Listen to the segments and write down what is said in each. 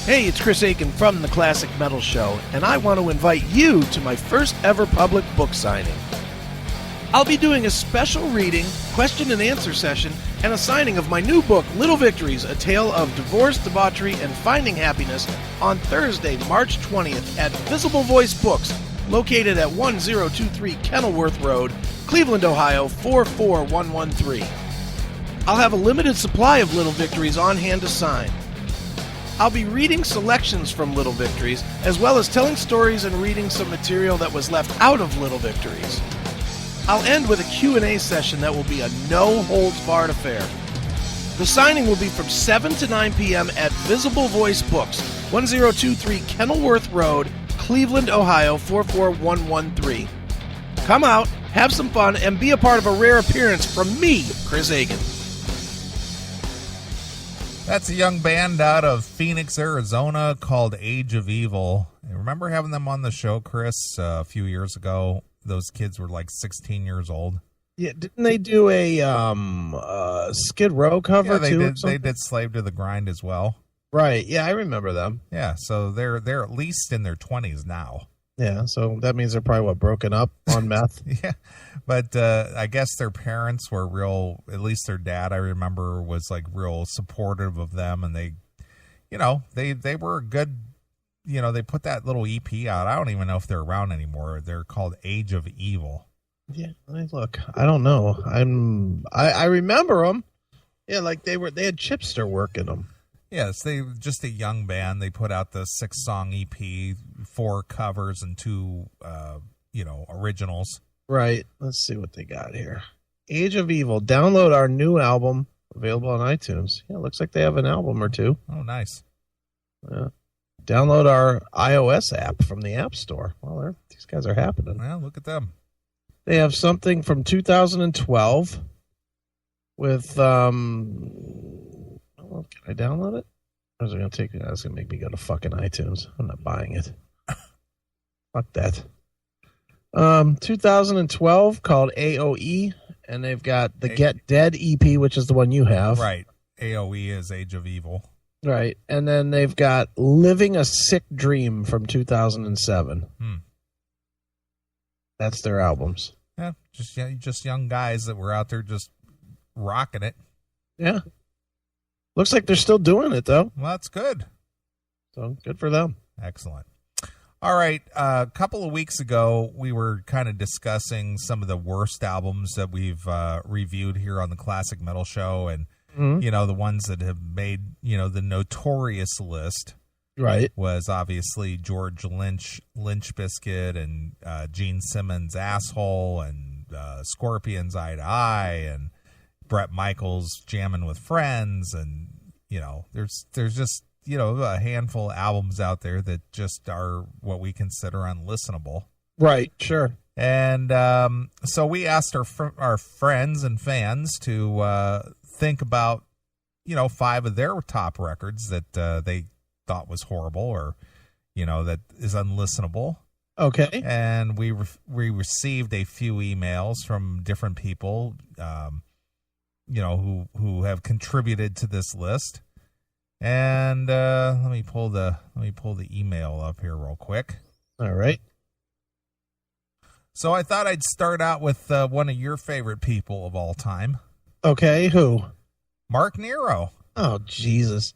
Hey, it's Chris Aiken from the Classic Metal Show, and I want to invite you to my first ever public book signing. I'll be doing a special reading, question and answer session, and a signing of my new book, Little Victories, A Tale of Divorce, Debauchery, and Finding Happiness on Thursday, March 20th at Visible Voice Books, located at 1023 Kenilworth Road, Cleveland, Ohio, 44113. I'll have a limited supply of Little Victories on hand to sign. I'll be reading selections from Little Victories, as well as telling stories and reading some material that was left out of Little Victories. I'll end with a Q&A session that will be a no-holds-barred affair. The signing will be from 7 to 9 p.m. at Visible Voice Books, 1023 Kenilworth Road, Cleveland, Ohio, 44113. Come out, have some fun, and be a part of a rare appearance from me, Chris Aiken. That's a young band out of Phoenix, Arizona called Age of Evil. I remember having them on the show, Chris, a few years ago. Those kids were like 16 years old. Yeah, didn't they do a Skid Row cover too? They did Slave to the Grind as well. Right, yeah, I remember them. Yeah, so they're at least in their 20s now. Yeah, so that means they're probably, broken up on meth? Yeah, but I guess their parents were real, at least their dad, I remember, was like real supportive of them, and they were good, they put that little EP out. I don't even know if they're around anymore. They're called Age of Evil. Yeah, look, I don't know. I remember them. Yeah, like they had Chipster work in them. Yes, they were just a young band. They put out the 6-song EP, 4 covers and 2, originals. Right. Let's see what they got here. Age of Evil. Download our new album, available on iTunes. Yeah, looks like they have an album or two. Oh, nice. Yeah. Download our iOS app from the App Store. Well, these guys are happening. Well, look at them. They have something from 2012 with can I download it? Or is it going to take me? That's going to make me go to fucking iTunes. I'm not buying it. Fuck that. 2012 called AOE, and they've got the Get Dead EP, which is the one you have. Right. AOE is Age of Evil. Right. And then they've got Living a Sick Dream from 2007. That's their albums. Yeah, just young guys that were out there just rocking it. Yeah. Looks like they're still doing it, though. Well, that's good. So, good for them. Excellent. All right. A couple of weeks ago, we were kind of discussing some of the worst albums that we've reviewed here on the Classic Metal Show. And, the ones that have made, the notorious list. Right. Was obviously George Lynch Biscuit, and Gene Simmons' Asshole, and Scorpions' Eye to Eye, and Bret Michaels' Jamming with Friends, and there's just a handful of albums out there that just are what we consider unlistenable. Right, sure. And so we asked our friends and fans to think about 5 of their top records that they thought was horrible, or that is unlistenable. Okay. And we received a few emails from different people who have contributed to this list. And let me pull the email up here real quick. All right. So I thought I'd start out with one of your favorite people of all time. Okay, who? Mark Nero. Oh, Jesus.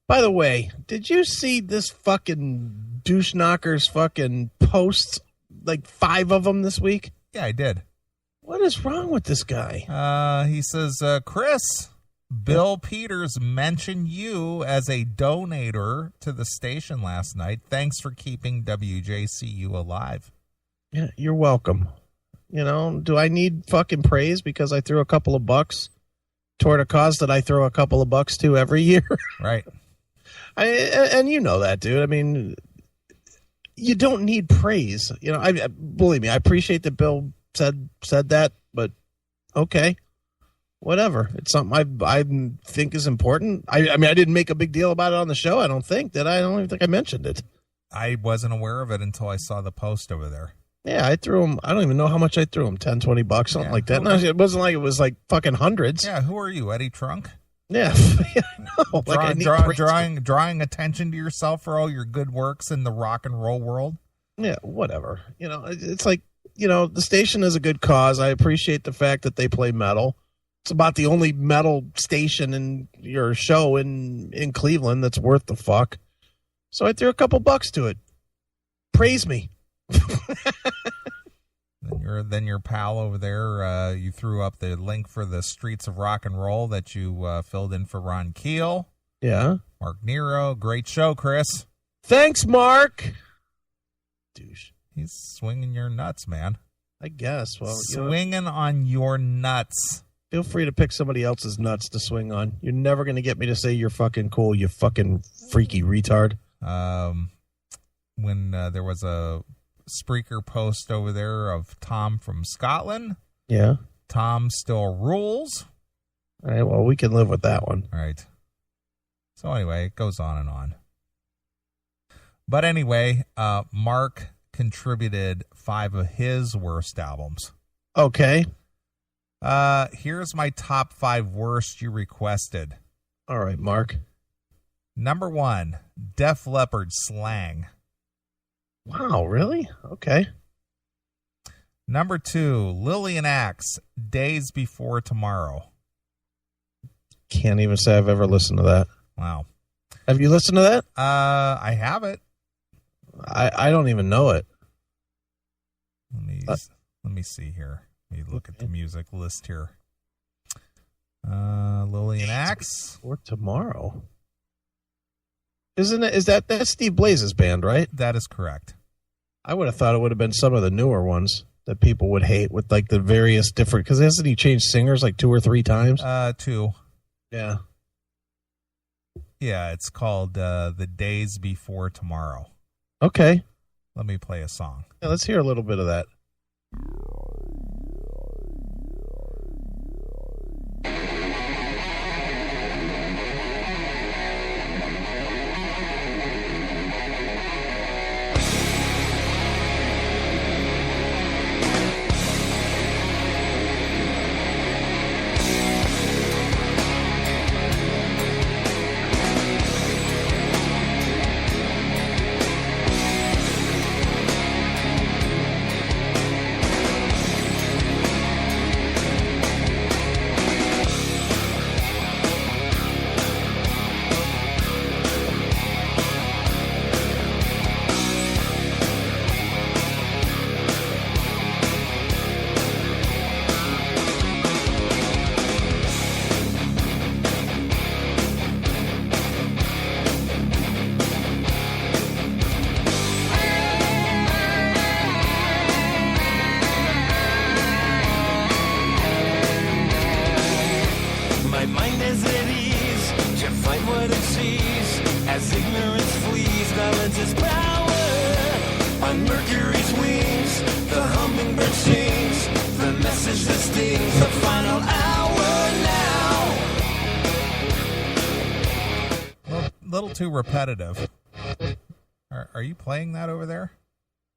By the way, did you see this fucking douche knocker's fucking posts? Like 5 of them this week? Yeah, I did. What is wrong with this guy? He says, Chris, Bill Peters mentioned you as a donator to the station last night. Thanks for keeping WJCU alive. Yeah, you're welcome. Do I need fucking praise because I threw a couple of bucks toward a cause that I throw a couple of bucks to every year? Right. And you know that, dude. I mean, you don't need praise. I believe me, I appreciate that Bill said that, but okay, whatever. It's something I think is important. I mean, I didn't make a big deal about it on the show. I don't even think I mentioned it. I wasn't aware of it until I saw the post over there. Yeah, I threw him. I don't even know how much I threw him. $10, $20, something like that. No, it wasn't like it was like fucking hundreds. Yeah, who are you, Eddie Trunk? Yeah, I know. Like I need drawing attention to yourself for all your good works in the rock and roll world. Yeah, whatever. It's like, the station is a good cause. I appreciate the fact that they play metal. It's about the only metal station in your show in Cleveland that's worth the fuck. So I threw a couple bucks to it. Praise me. Then your pal over there, you threw up the link for the Streets of Rock and Roll that you filled in for Ron Keel. Yeah. Mark Nero. Great show, Chris. Thanks, Mark. Douche. He's swinging your nuts, man. I guess. Well, swinging on your nuts. Feel free to pick somebody else's nuts to swing on. You're never going to get me to say you're fucking cool, you fucking freaky retard. When there was a Spreaker post over there of Tom from Scotland. Yeah. Tom still rules. All right, well, we can live with that one. All right. So anyway, it goes on and on. But anyway, Mark contributed 5 of his worst albums. Okay. Here's my top 5 worst you requested. All right, Mark. Number 1, Def Leppard Slang. Wow, really? Okay. Number 2, Lillian Axe, Days Before Tomorrow. Can't even say I've ever listened to that. Wow. Have you listened to that? I have it. I don't even know it. Let me see here. Let me look at the music list here. Lillian Axe. Or Tomorrow. Isn't it? That's Steve Blaze's band, right? That is correct. I would have thought it would have been some of the newer ones that people would hate with like the various different, because hasn't he changed singers like 2 or 3 times? 2. Yeah. Yeah, it's called The Days Before Tomorrow. Okay. Let me play a song. Yeah, let's hear a little bit of that. Too repetitive. Are you playing that over there?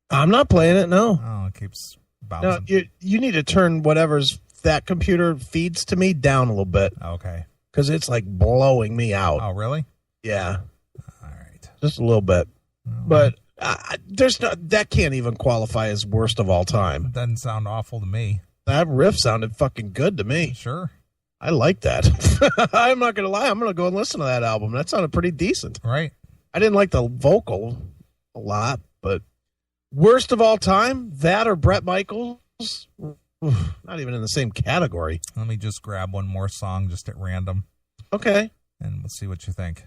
I'm not playing it, no. Oh, it keeps bouncing. No, you need to turn whatever's that computer feeds to me down a little bit. Okay. Because it's like blowing me out. Oh, really? Yeah. All right. Just a little bit. But there's that can't even qualify as worst of all time. Doesn't sound awful to me. That riff sounded fucking good to me. Sure. I like that. I'm not going to lie. I'm going to go and listen to that album. That sounded pretty decent. Right. I didn't like the vocal a lot, but worst of all time, that or Bret Michaels, not even in the same category. Let me just grab one more song just at random. Okay. And we'll see what you think.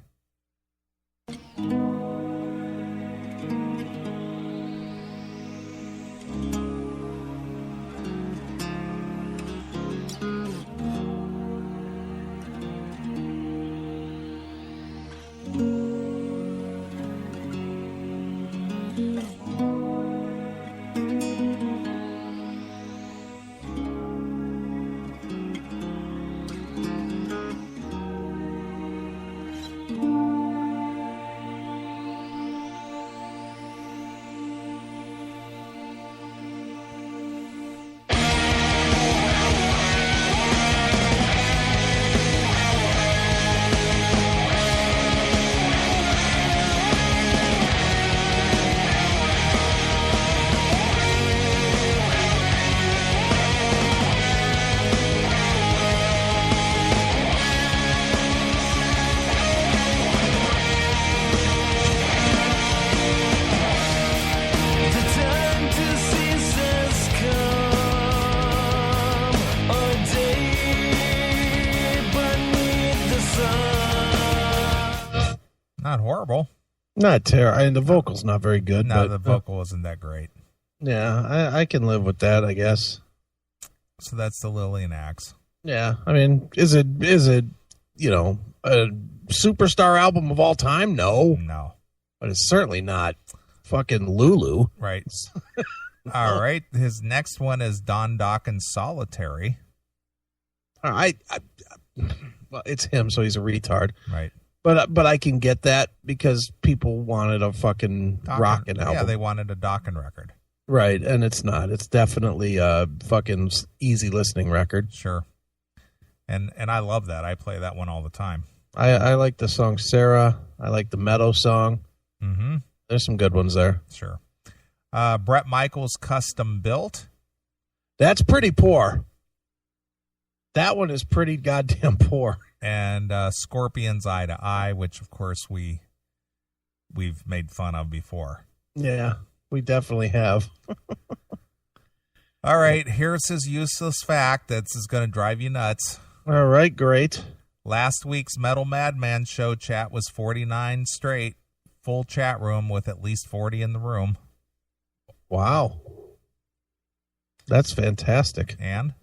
Not horrible. Not terrible. I mean, the vocal's not very good. No, but, the vocal isn't that great. Yeah, I can live with that, I guess. So that's the Lillian Axe. Yeah, I mean, is it a superstar album of all time? No. But it's certainly not fucking Lulu. Right. All right. His next one is Don Dawkins' Solitary. All right. Well, it's him, so he's a retard. Right. But I can get that because people wanted a fucking rockin' album. Yeah, they wanted a Dawkins record. Right, and it's not. It's definitely a fucking easy listening record. Sure. And I love that. I play that one all the time. I like the song Sarah. I like the Meadow song. Mm-hmm. There's some good ones there. Sure. Bret Michaels' Custom Built. That's pretty poor. That one is pretty goddamn poor. And Scorpions' Eye to Eye, which, of course, we've made fun of before. Yeah, we definitely have. All right, here's his useless fact that's going to drive you nuts. All right, great. Last week's Metal Madman show chat was 49 straight, full chat room with at least 40 in the room. Wow. That's fantastic. And?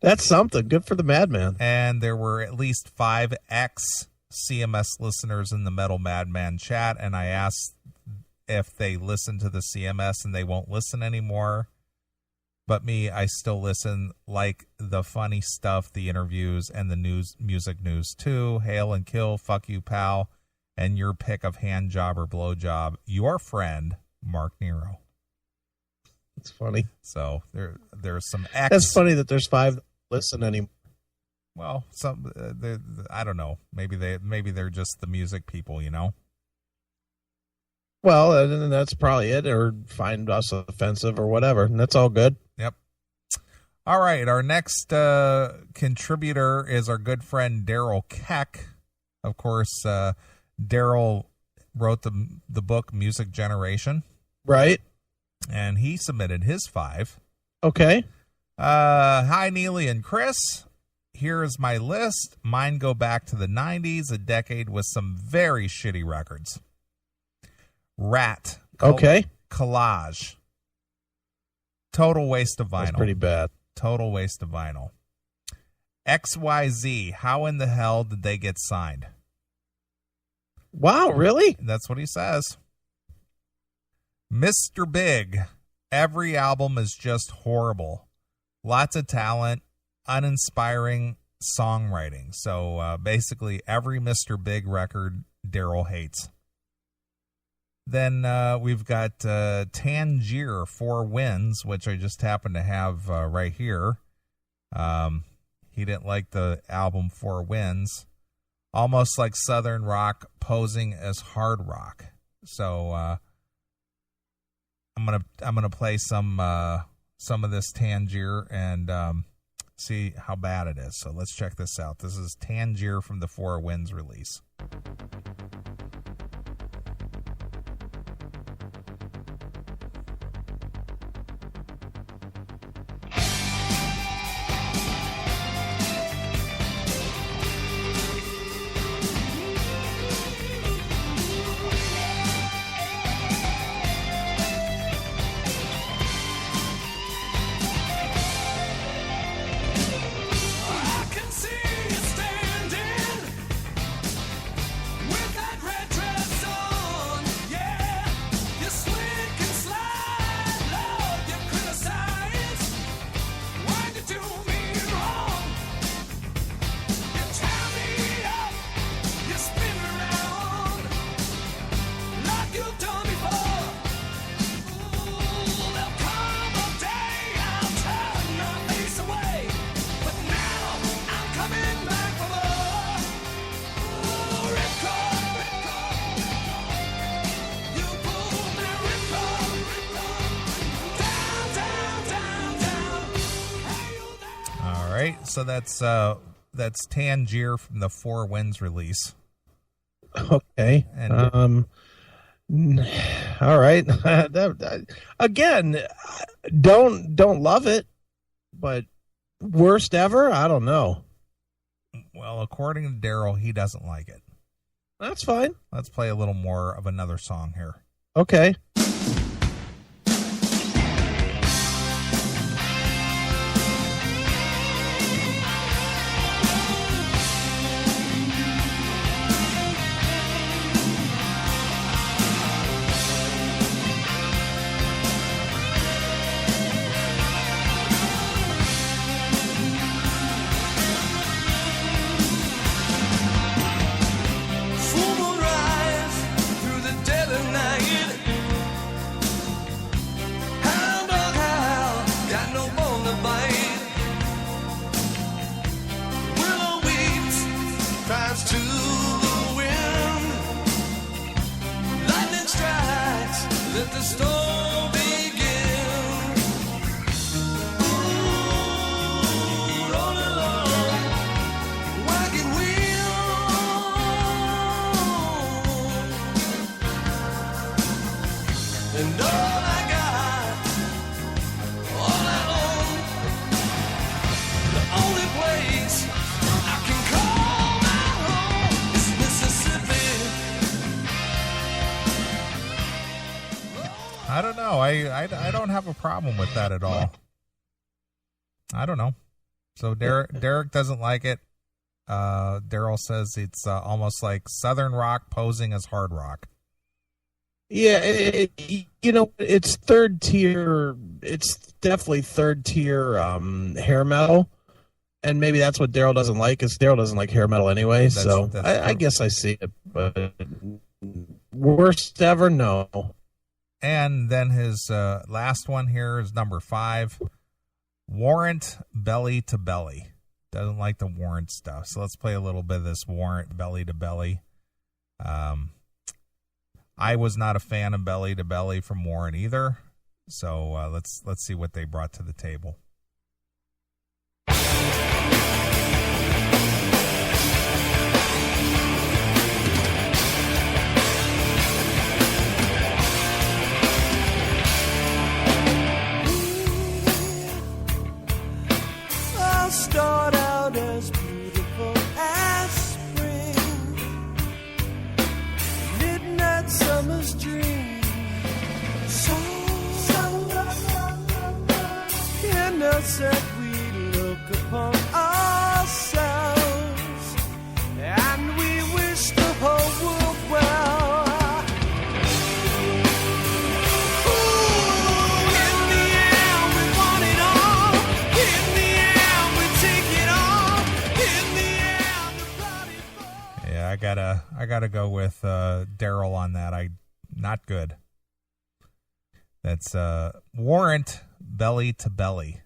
That's something. Good for the Madman. And there were at least 5 ex-CMS listeners in the Metal Madman chat, and I asked if they listen to the CMS, and they won't listen anymore. But me, I still listen, like the funny stuff, the interviews, and the music news too. Hail and kill, fuck you, pal, and your pick of hand job or blow job. Your friend, Mark Nero. It's funny. So there's some It's funny that there's 5 that listen anymore. Well, some I don't know. Maybe they're just the music people, you know. Well, and that's probably it, or find us offensive or whatever, and that's all good. Yep. All right, our next contributor is our good friend Daryl Keck. Of course, Daryl wrote the book Music Generation. Right. And he submitted his 5. Okay. Hi, Neeley and Chris. Here is my list. Mine go back to the 90s, a decade with some very shitty records. Rat. Okay. Collage. Total waste of vinyl. That's pretty bad. Total waste of vinyl. XYZ. How in the hell did they get signed? Wow, really? That's what he says. Mr. Big. Every album is just horrible. Lots of talent, uninspiring songwriting. So basically every Mr. Big record Daryl hates. Then we've got Tangier, 4 Winds, which I just happen to have right here. He didn't like the album 4 Winds. Almost like Southern rock posing as hard rock. So I'm gonna play some of this Tangier and see how bad it is. So let's check this out. This is Tangier from the 4 Winds release. So that's Tangier from the 4 Winds release. Okay. And all right. Again, don't love it, but worst ever? I don't know. Well, according to Daryl, he doesn't like it. That's fine. Let's play a little more of another song here. Okay. I don't know. I don't have a problem with that at all. I don't know. So Derek doesn't like it. Daryl says it's almost like Southern rock posing as hard rock. Yeah, it's third tier. It's definitely third tier hair metal, and maybe that's what Daryl doesn't like. Is Daryl doesn't like hair metal anyway. That's I guess I see it, but worst ever, no. And then his last one here is number 5, Warrant Belly to Belly. Doesn't like the Warrant stuff. So let's play a little bit of this Warrant Belly to Belly. I was not a fan of Belly to Belly from Warrant either. So let's see what they brought to the table. Start out as beautiful as spring, midnight summer's dream. So innocent we look upon ourselves, and we wish the whole world well. I gotta go with Daryl on that. Not good. That's Warrant Belly to Belly.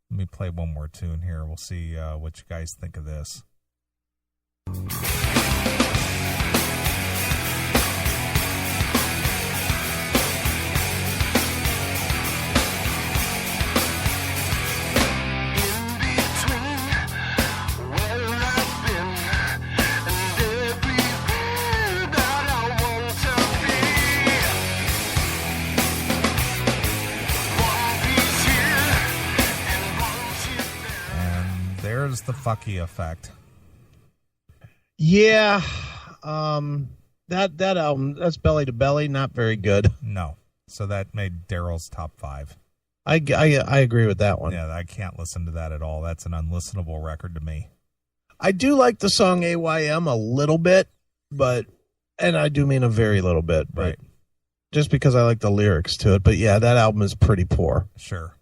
Let me play one more tune here. We'll see what you guys think of this. There's the fucky effect. Yeah, that album, that's Belly to Belly, not very good. No, so that made Daryl's top 5. I agree with that one. Yeah, I can't listen to that at all. That's an unlistenable record to me. I do like the song AYM a little bit, and I do mean a very little bit, but right. Just because I like the lyrics to it. But yeah, that album is pretty poor. Sure.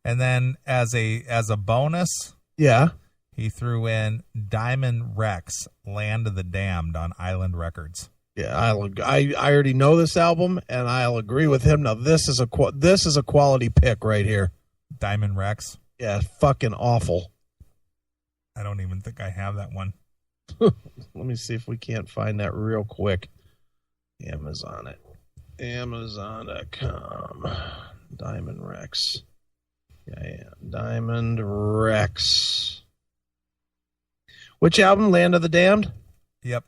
And then as a bonus, yeah, he threw in Diamond Rex, Land of the Damned on Island Records. Yeah, I already know this album, and I'll agree with him. Now this is a quality pick right here. Diamond Rex. Yeah, fucking awful. I don't even think I have that one. Let me see if we can't find that real quick. Amazon.com. Diamond Rex. Yeah. Diamond Rex. Which album? Land of the Damned? Yep.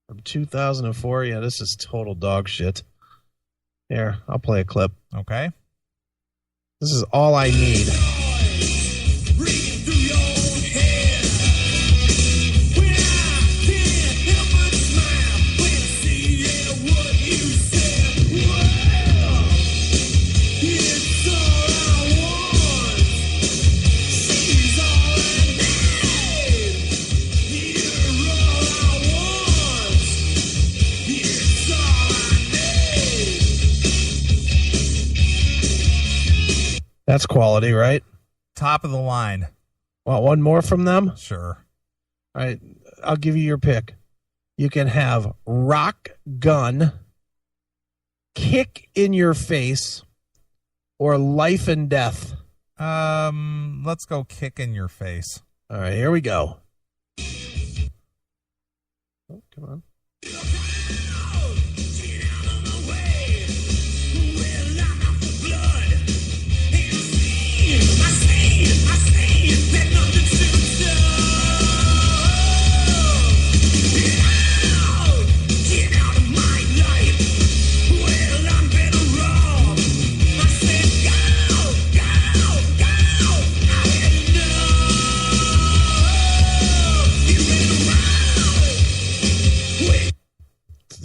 From 2004. Yeah, this is total dog shit. Here, I'll play a clip. Okay. This is all I need. That's quality, right? Top of the line. Want one more from them? Sure. All right, I'll give you your pick. You can have Rock Gun, Kick in Your Face, or Life and Death. Let's go Kick in Your Face. All right, here we go. Oh, come on.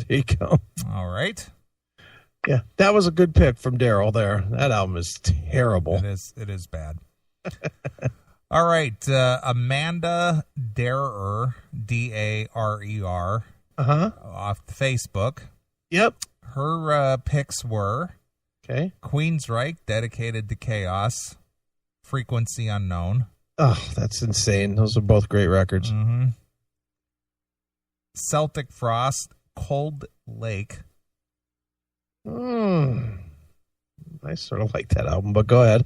There you go. All right. Yeah, that was a good pick from Daryl there. That album is terrible. It is bad. All right. Amanda Darer, Darer, off the Facebook. Yep. Her picks were Okay. Queensryche, Dedicated to Chaos, Frequency Unknown. Oh, that's insane. Those are both great records. Mm-hmm. Celtic Frost, Cold Lake. I sort of like that album, but go ahead.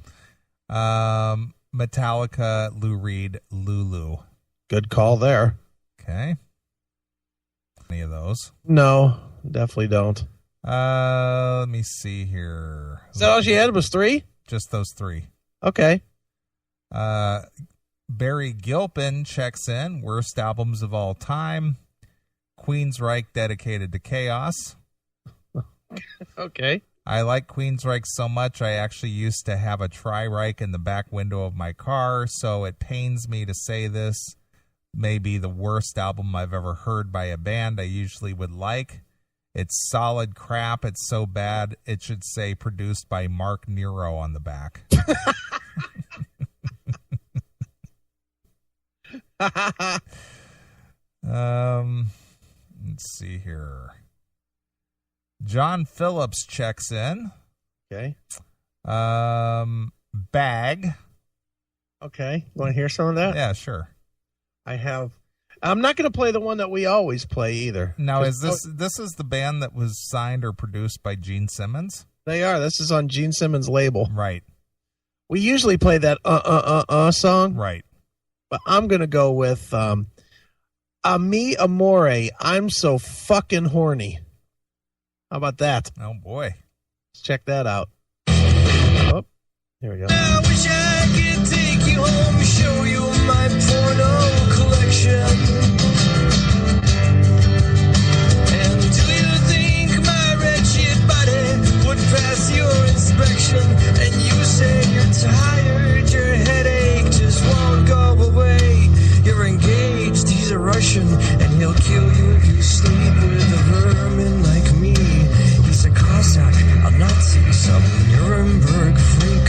Metallica, Lou Reed, Lulu. Good call there. Okay. Any of those? No, definitely don't. Let me see here. Is that all she had? Was 3? Just those 3. Okay. Barry Gilpin checks in. Worst albums of all time. Queensryche, Dedicated to Chaos. Okay. I like Queensryche so much I actually used to have a Tri-Reich in the back window of my car, so it pains me to say this may be the worst album I've ever heard by a band I usually would like. It's solid crap. It's so bad it should say produced by Mark Nero on the back. Let's see here. John Phillips checks in. Okay. Bag. Okay. You want to hear some of that? Yeah, sure. I'm not going to play the one that we always play either. Now, is this is the band that was signed or produced by Gene Simmons? They are. This is on Gene Simmons' label. Right. We usually play that song. Right. But I'm going to go with Ami Amore, I'm So Fucking Horny. How about that? Oh, boy. Let's check that out. Oh, here we go. I wish I could take you home and show you my porno collection. And do you think my wretched body would pass your inspection? And you say you're tired, your headache just won't go away. You're engaged, he's a Russian, and he'll kill you if you sleep with a vermin like me. He's a Cossack, a Nazi, some Nuremberg freak.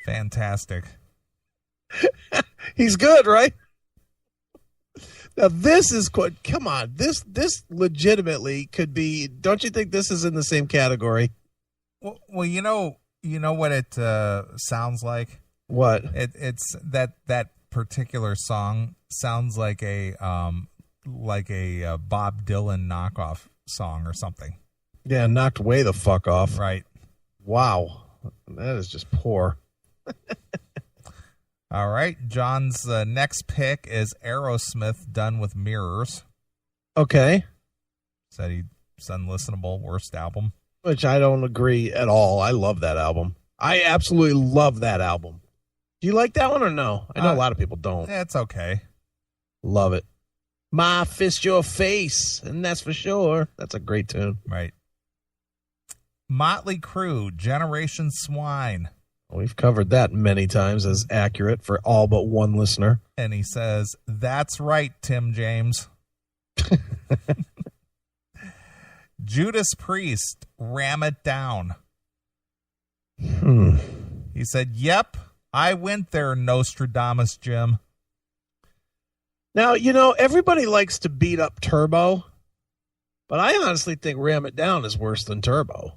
Fantastic. He's good, right? Now this is quite. Come on, this legitimately could be. Don't you think this is in the same category? Well, you know what it sounds like. What? It's that particular song sounds like a Bob Dylan knockoff song or something. Yeah, knocked way the fuck off. Right. Wow, that is just poor. All right. John's next pick is Aerosmith, Done with Mirrors. Okay. Said he's unlistenable, worst album. Which I don't agree at all. I love that album. I absolutely love that album. Do you like that one or no? I know a lot of people don't. Yeah, it's okay. Love it. My Fist Your Face, and that's for sure. That's a great tune. Right. Motley Crue, Generation Swine. We've covered that many times as accurate for all but one listener. And he says, that's right, Tim James. Judas Priest, Ram It Down. He said, yep, I went there, Nostradamus Jim. Now, everybody likes to beat up Turbo, but I honestly think Ram It Down is worse than Turbo.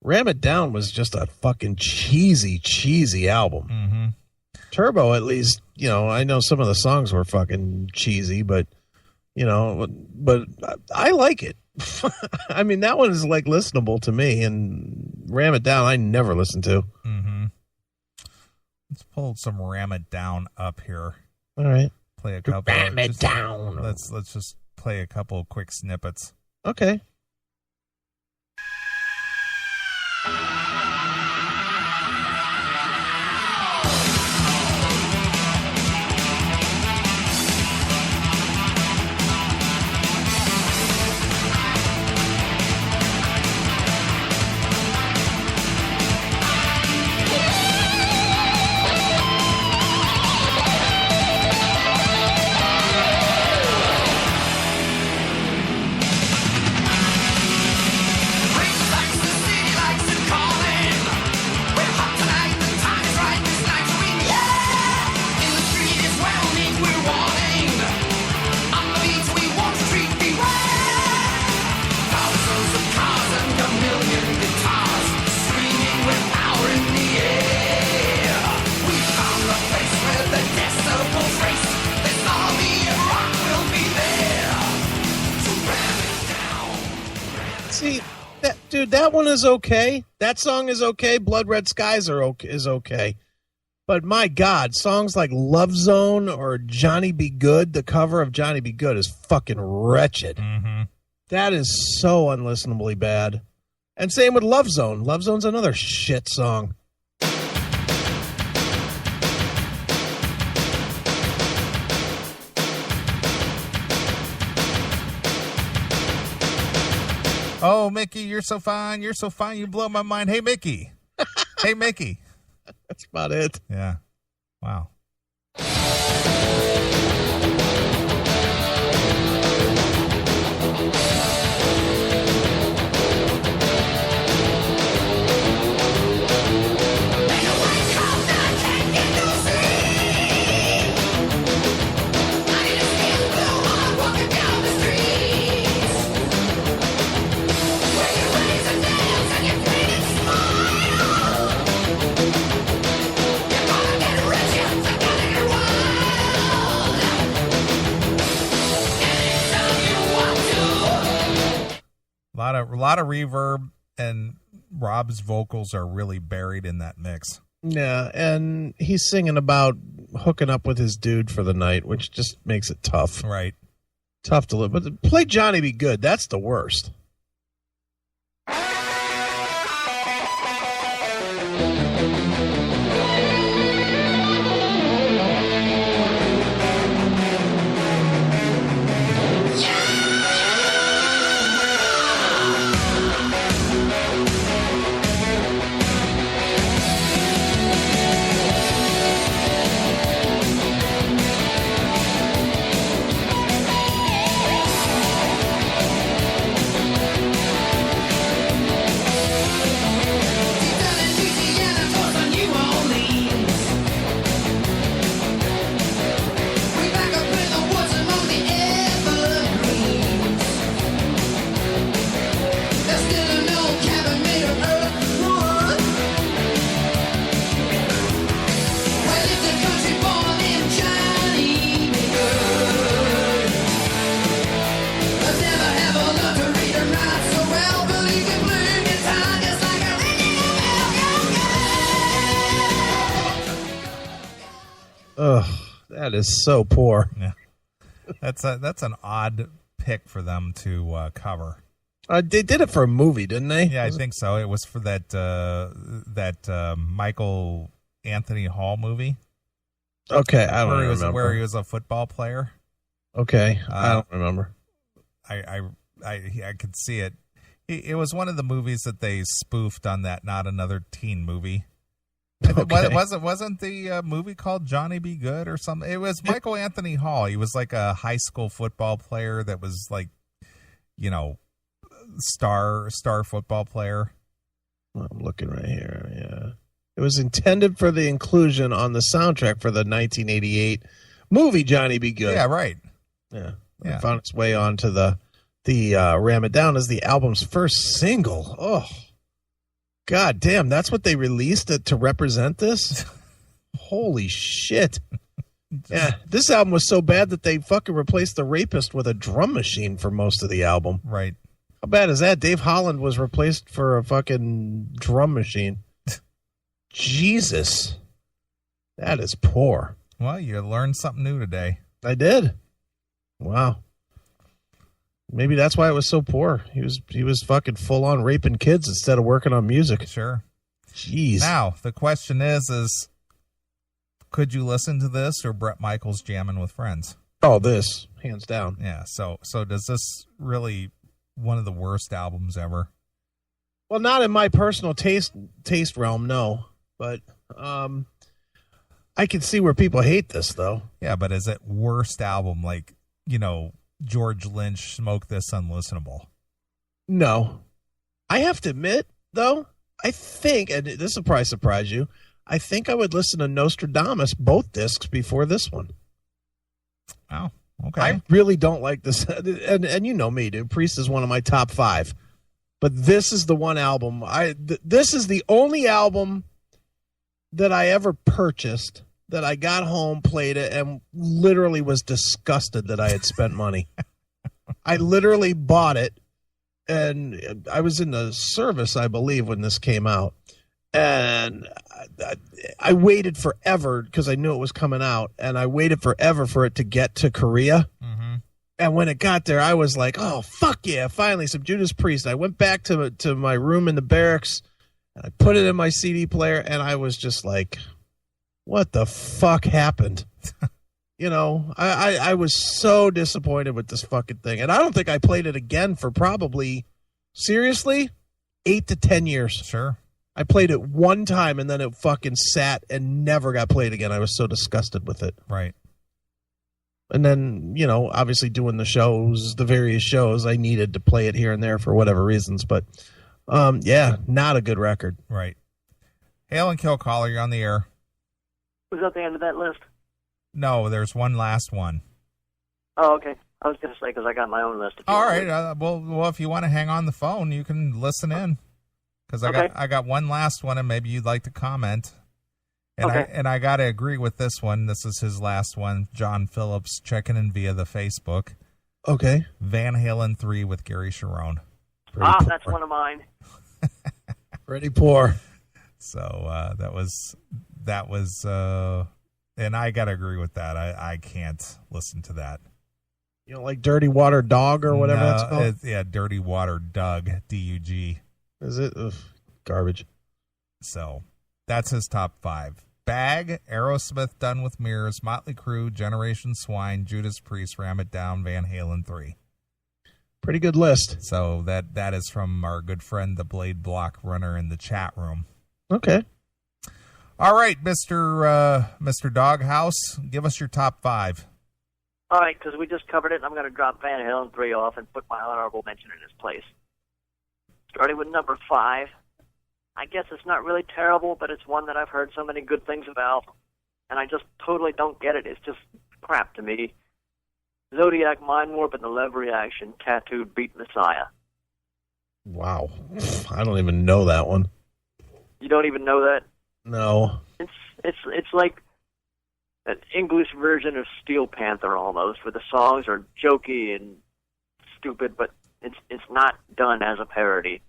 Ram It Down was just a fucking cheesy album. Mm-hmm. Turbo, at least, I know some of the songs were fucking cheesy, but I like it. I mean, that one is like listenable to me, and Ram It Down I never listened to. Mm-hmm. Let's pull some Ram It Down up here. All right, play a couple. Ram It Down. Let's just play a couple of quick snippets. Okay. See, that one is okay. That song is okay. Blood Red Skies is okay. But my God, songs like Love Zone or Johnny Be Good, the cover of Johnny Be Good is fucking wretched. Mm-hmm. That is so unlistenably bad. And same with Love Zone. Love Zone's another shit song. Oh, Mickey, you're so fine. You're so fine. You blow my mind. Hey, Mickey. Hey, Mickey. That's about it. Yeah. Wow. A lot of reverb, and Rob's vocals are really buried in that mix. Yeah, and he's singing about hooking up with his dude for the night, which just makes it tough. Right. Tough to live. But play Johnny Be Good. That's the worst. Ugh, that is so poor. Yeah, that's an odd pick for them to cover. They did it for a movie, didn't they? Yeah, I think so. It was for that Michael Anthony Hall movie. Okay, I don't remember. Where he was a football player. Okay, I don't remember. I could see it. It was one of the movies that they spoofed on that Not Another Teen movie. Okay. Wasn't the movie called Johnny Be Good or something? It was Michael Anthony Hall. He was like a high school football player that was like, star football player. I'm looking right here. Yeah, it was intended for the inclusion on the soundtrack for the 1988 movie Johnny Be Good. Yeah, right. Yeah. It found its way onto the Ram It Down as the album's first single. Oh. God damn, that's what they released to represent this? Holy shit. Yeah, this album was so bad that they fucking replaced The Rapist with a drum machine for most of the album. Right. How bad is that? Dave Holland was replaced for a fucking drum machine. Jesus. That is poor. Well, you learned something new today. I did. Wow. Maybe that's why it was so poor. He was fucking full on raping kids instead of working on music. Sure. Jeez. Now, the question is could you listen to this or Bret Michaels jamming with friends? Oh, this, hands down. Yeah, so does this really one of the worst albums ever? Well, not in my personal taste realm, no. But I can see where people hate this, though. Yeah, but is it worst album like, George Lynch, Smoke This Unlistenable? No. I have to admit, though, I think, and this will probably surprise you, I think I would listen to Nostradamus, both discs, before this one. Oh, okay. I really don't like this. And you know me, dude. Priest is one of my top 5. But this is the one album. This is the only album that I ever purchased that I got home, played it, and literally was disgusted that I had spent money. I literally bought it, and I was in the service, I believe, when this came out. And I waited forever because I knew it was coming out, and I waited forever for it to get to Korea. Mm-hmm. And when it got there, I was like, oh, fuck yeah, finally, some Judas Priest. I went back to my room in the barracks, and I put it in my CD player, and I was just like, what the fuck happened? I was so disappointed with this fucking thing. And I don't think I played it again for probably, seriously, 8 to 10 years. Sure. I played it one time, and then it fucking sat and never got played again. I was so disgusted with it. Right. And then, obviously doing the various shows, I needed to play it here and there for whatever reasons. But, yeah, not a good record. Right. Hail and Kill Caller, you're on the air. Was that the end of that list? No, there's one last one. Oh, okay. I was going to say, because I got my own list. All right. Well, if you want to hang on the phone, you can listen in. Because I got one last one, and maybe you'd like to comment. And okay. I got to agree with this one. This is his last one. John Phillips checking in via the Facebook. Okay. Van Halen 3 with Gary Cherone. That's one of mine. Pretty poor. So that was, and I got to agree with that. I can't listen to that. You don't like Dirty Water Dog or whatever that's called? Dirty Water Doug, D-U-G. Is it? Ugh, garbage. So that's his top 5. Bag, Aerosmith, Done with Mirrors, Motley Crue, Generation Swine, Judas Priest, Ram It Down, Van Halen 3. Pretty good list. So that is from our good friend, the Blade Block Runner in the chat room. Okay. All right, Mr. Doghouse, give us your top 5. All right, because we just covered it, I'm going to drop Van Halen 3 off and put my honorable mention in its place. Starting with number 5. I guess it's not really terrible, but it's one that I've heard so many good things about, and I just totally don't get it. It's just crap to me. Zodiac Mind Warp and the Love Reaction, Tattooed Beat Messiah. Wow. I don't even know that one. You don't even know that? No. It's like an English version of Steel Panther almost, where the songs are jokey and stupid, but it's not done as a parody.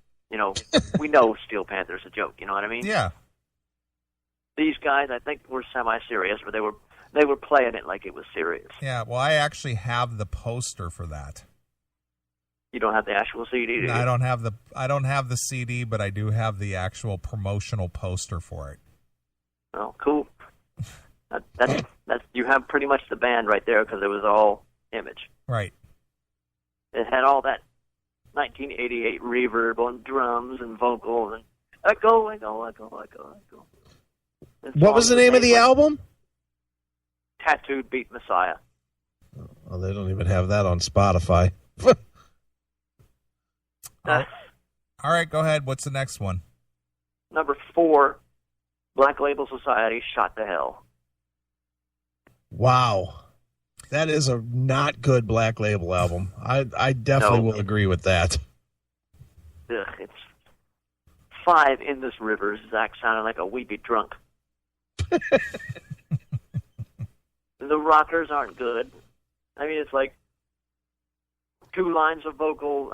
We know Steel Panther's a joke, you know what I mean? Yeah. These guys, I think, were semi-serious, but they were playing it like it was serious. Yeah, well, I actually have the poster for that. You don't have the actual CD, do you? I don't have the CD, but I do have the actual promotional poster for it. Oh, cool. That's you have pretty much the band right there because it was all Image. Right. It had all that 1988 reverb on drums and vocals and echo. What was the name of the album? Tattooed Beat Messiah. Oh, they don't even have that on Spotify. All right, go ahead. What's the next one? Number 4, Black Label Society, Shot to Hell. Wow. That is a not good Black Label album. I definitely will agree with that. Ugh, it's 5 in this river, Zach sounded like a weepy drunk. The rockers aren't good. I mean, it's like 2 lines of vocal,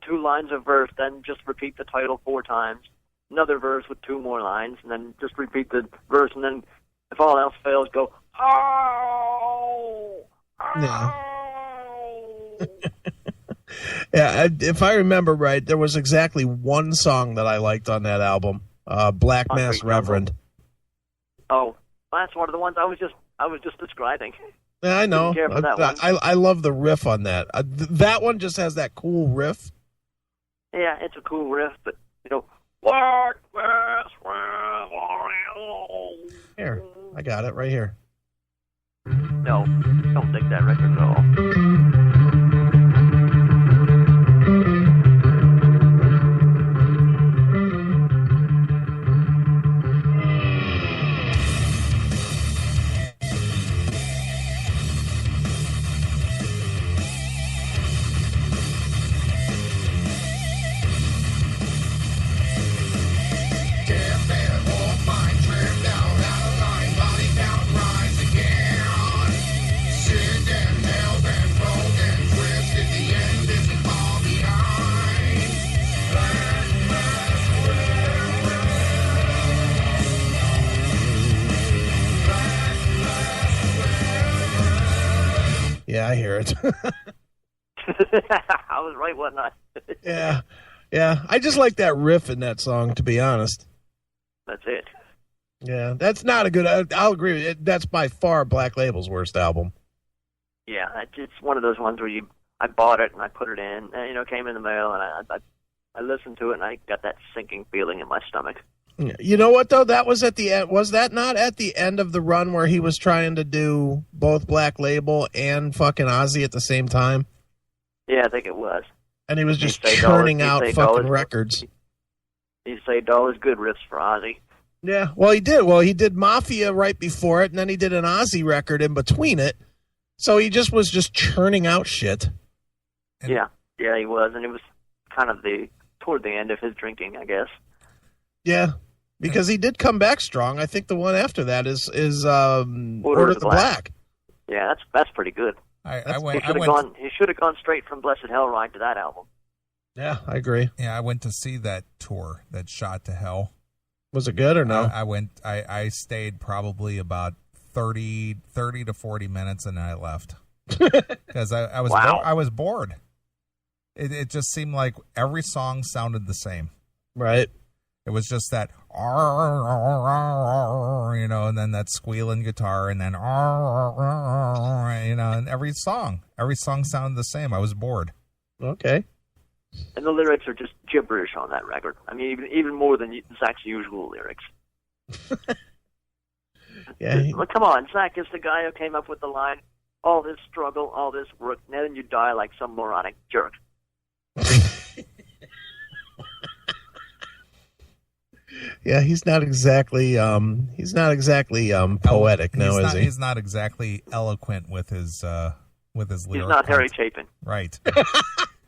two lines of verse, then just repeat the title 4 times. Another verse with 2 more lines, and then just repeat the verse, and then if all else fails, go, oh! Yeah. Yeah, if I remember right, there was exactly one song that I liked on that album, Black Mass Reverend. Oh, that's one of the ones I was just describing. Yeah, I know. Didn't care for that one. I love the riff on that. That one just has that cool riff. Yeah, it's a cool riff, but Here, I got it right here. No, don't dig that record at all. Yeah, I hear it. I was right, wasn't I? Yeah. I just like that riff in that song, to be honest. That's it. Yeah, that's not a good. I'll agree with you. That's by far Black Label's worst album. Yeah, it's one of those ones where I bought it and I put it in, and it came in the mail, and I listened to it, and I got that sinking feeling in my stomach. You know what, though? That was at the end. Was that not at the end of the run where he was trying to do both Black Label and fucking Ozzy at the same time? Yeah, I think it was. And he was just churning out fucking records. He saved all his good riffs for Ozzy. Yeah, well, he did. Well, he did Mafia right before it, and then he did an Ozzy record in between it. So he was just churning out shit. Yeah, he was. And it was kind of toward the end of his drinking, I guess. Yeah, because he did come back strong. I think the one after that is Order of the Black. Yeah, that's pretty good. He should have gone straight from Blessed Hell Ride to that album. Yeah, I agree. Yeah, I went to see that tour, that Shot to Hell. Was it good or no? I stayed probably about 30 to 40 minutes, and then I left because I was bored. It just seemed like every song sounded the same. Right. It was just that, and then that squealing guitar, and then, and every song sounded the same. I was bored. Okay. And the lyrics are just gibberish on that record. I mean, even more than Zach's usual lyrics. Yeah. Come on, Zach is the guy who came up with the line, all this struggle, all this work, and then you die like some moronic jerk. Yeah, he's not exactly poetic, is he? He's not exactly eloquent with his lyrics. He's not Harry Chapin. Right.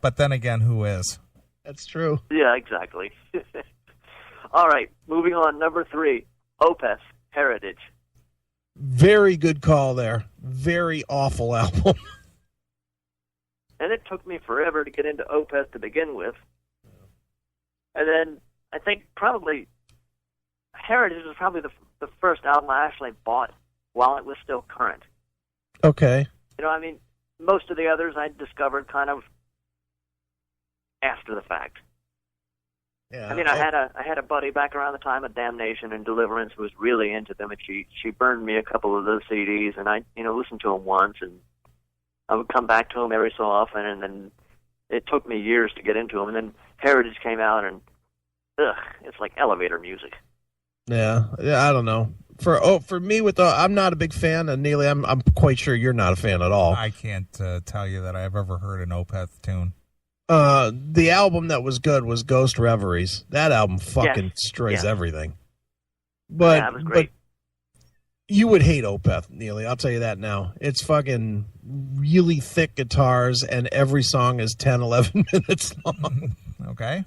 But then again, who is? That's true. Yeah, exactly. All right, moving on. Number 3, Opeth, Heritage. Very good call there. Very awful album. And it took me forever to get into Opeth to begin with. And then I think probably Heritage was probably the first album I actually bought while it was still current. Okay. Most of the others I discovered kind of after the fact. Yeah. I had a buddy back around the time of Damnation and Deliverance who was really into them, and she burned me a couple of those CDs, and I listened to them once, and I would come back to them every so often, and then it took me years to get into them, and then Heritage came out, and it's like elevator music. Yeah, I don't know. For me, I'm not a big fan, and Neeley, I'm quite sure you're not a fan at all. I can't tell you that I've ever heard an Opeth tune. The album that was good was Ghost Reveries. That album fucking destroys everything. But that was great. But you would hate Opeth, Neeley. I'll tell you that now. It's fucking really thick guitars, and every song is 10, 11 minutes long. Okay.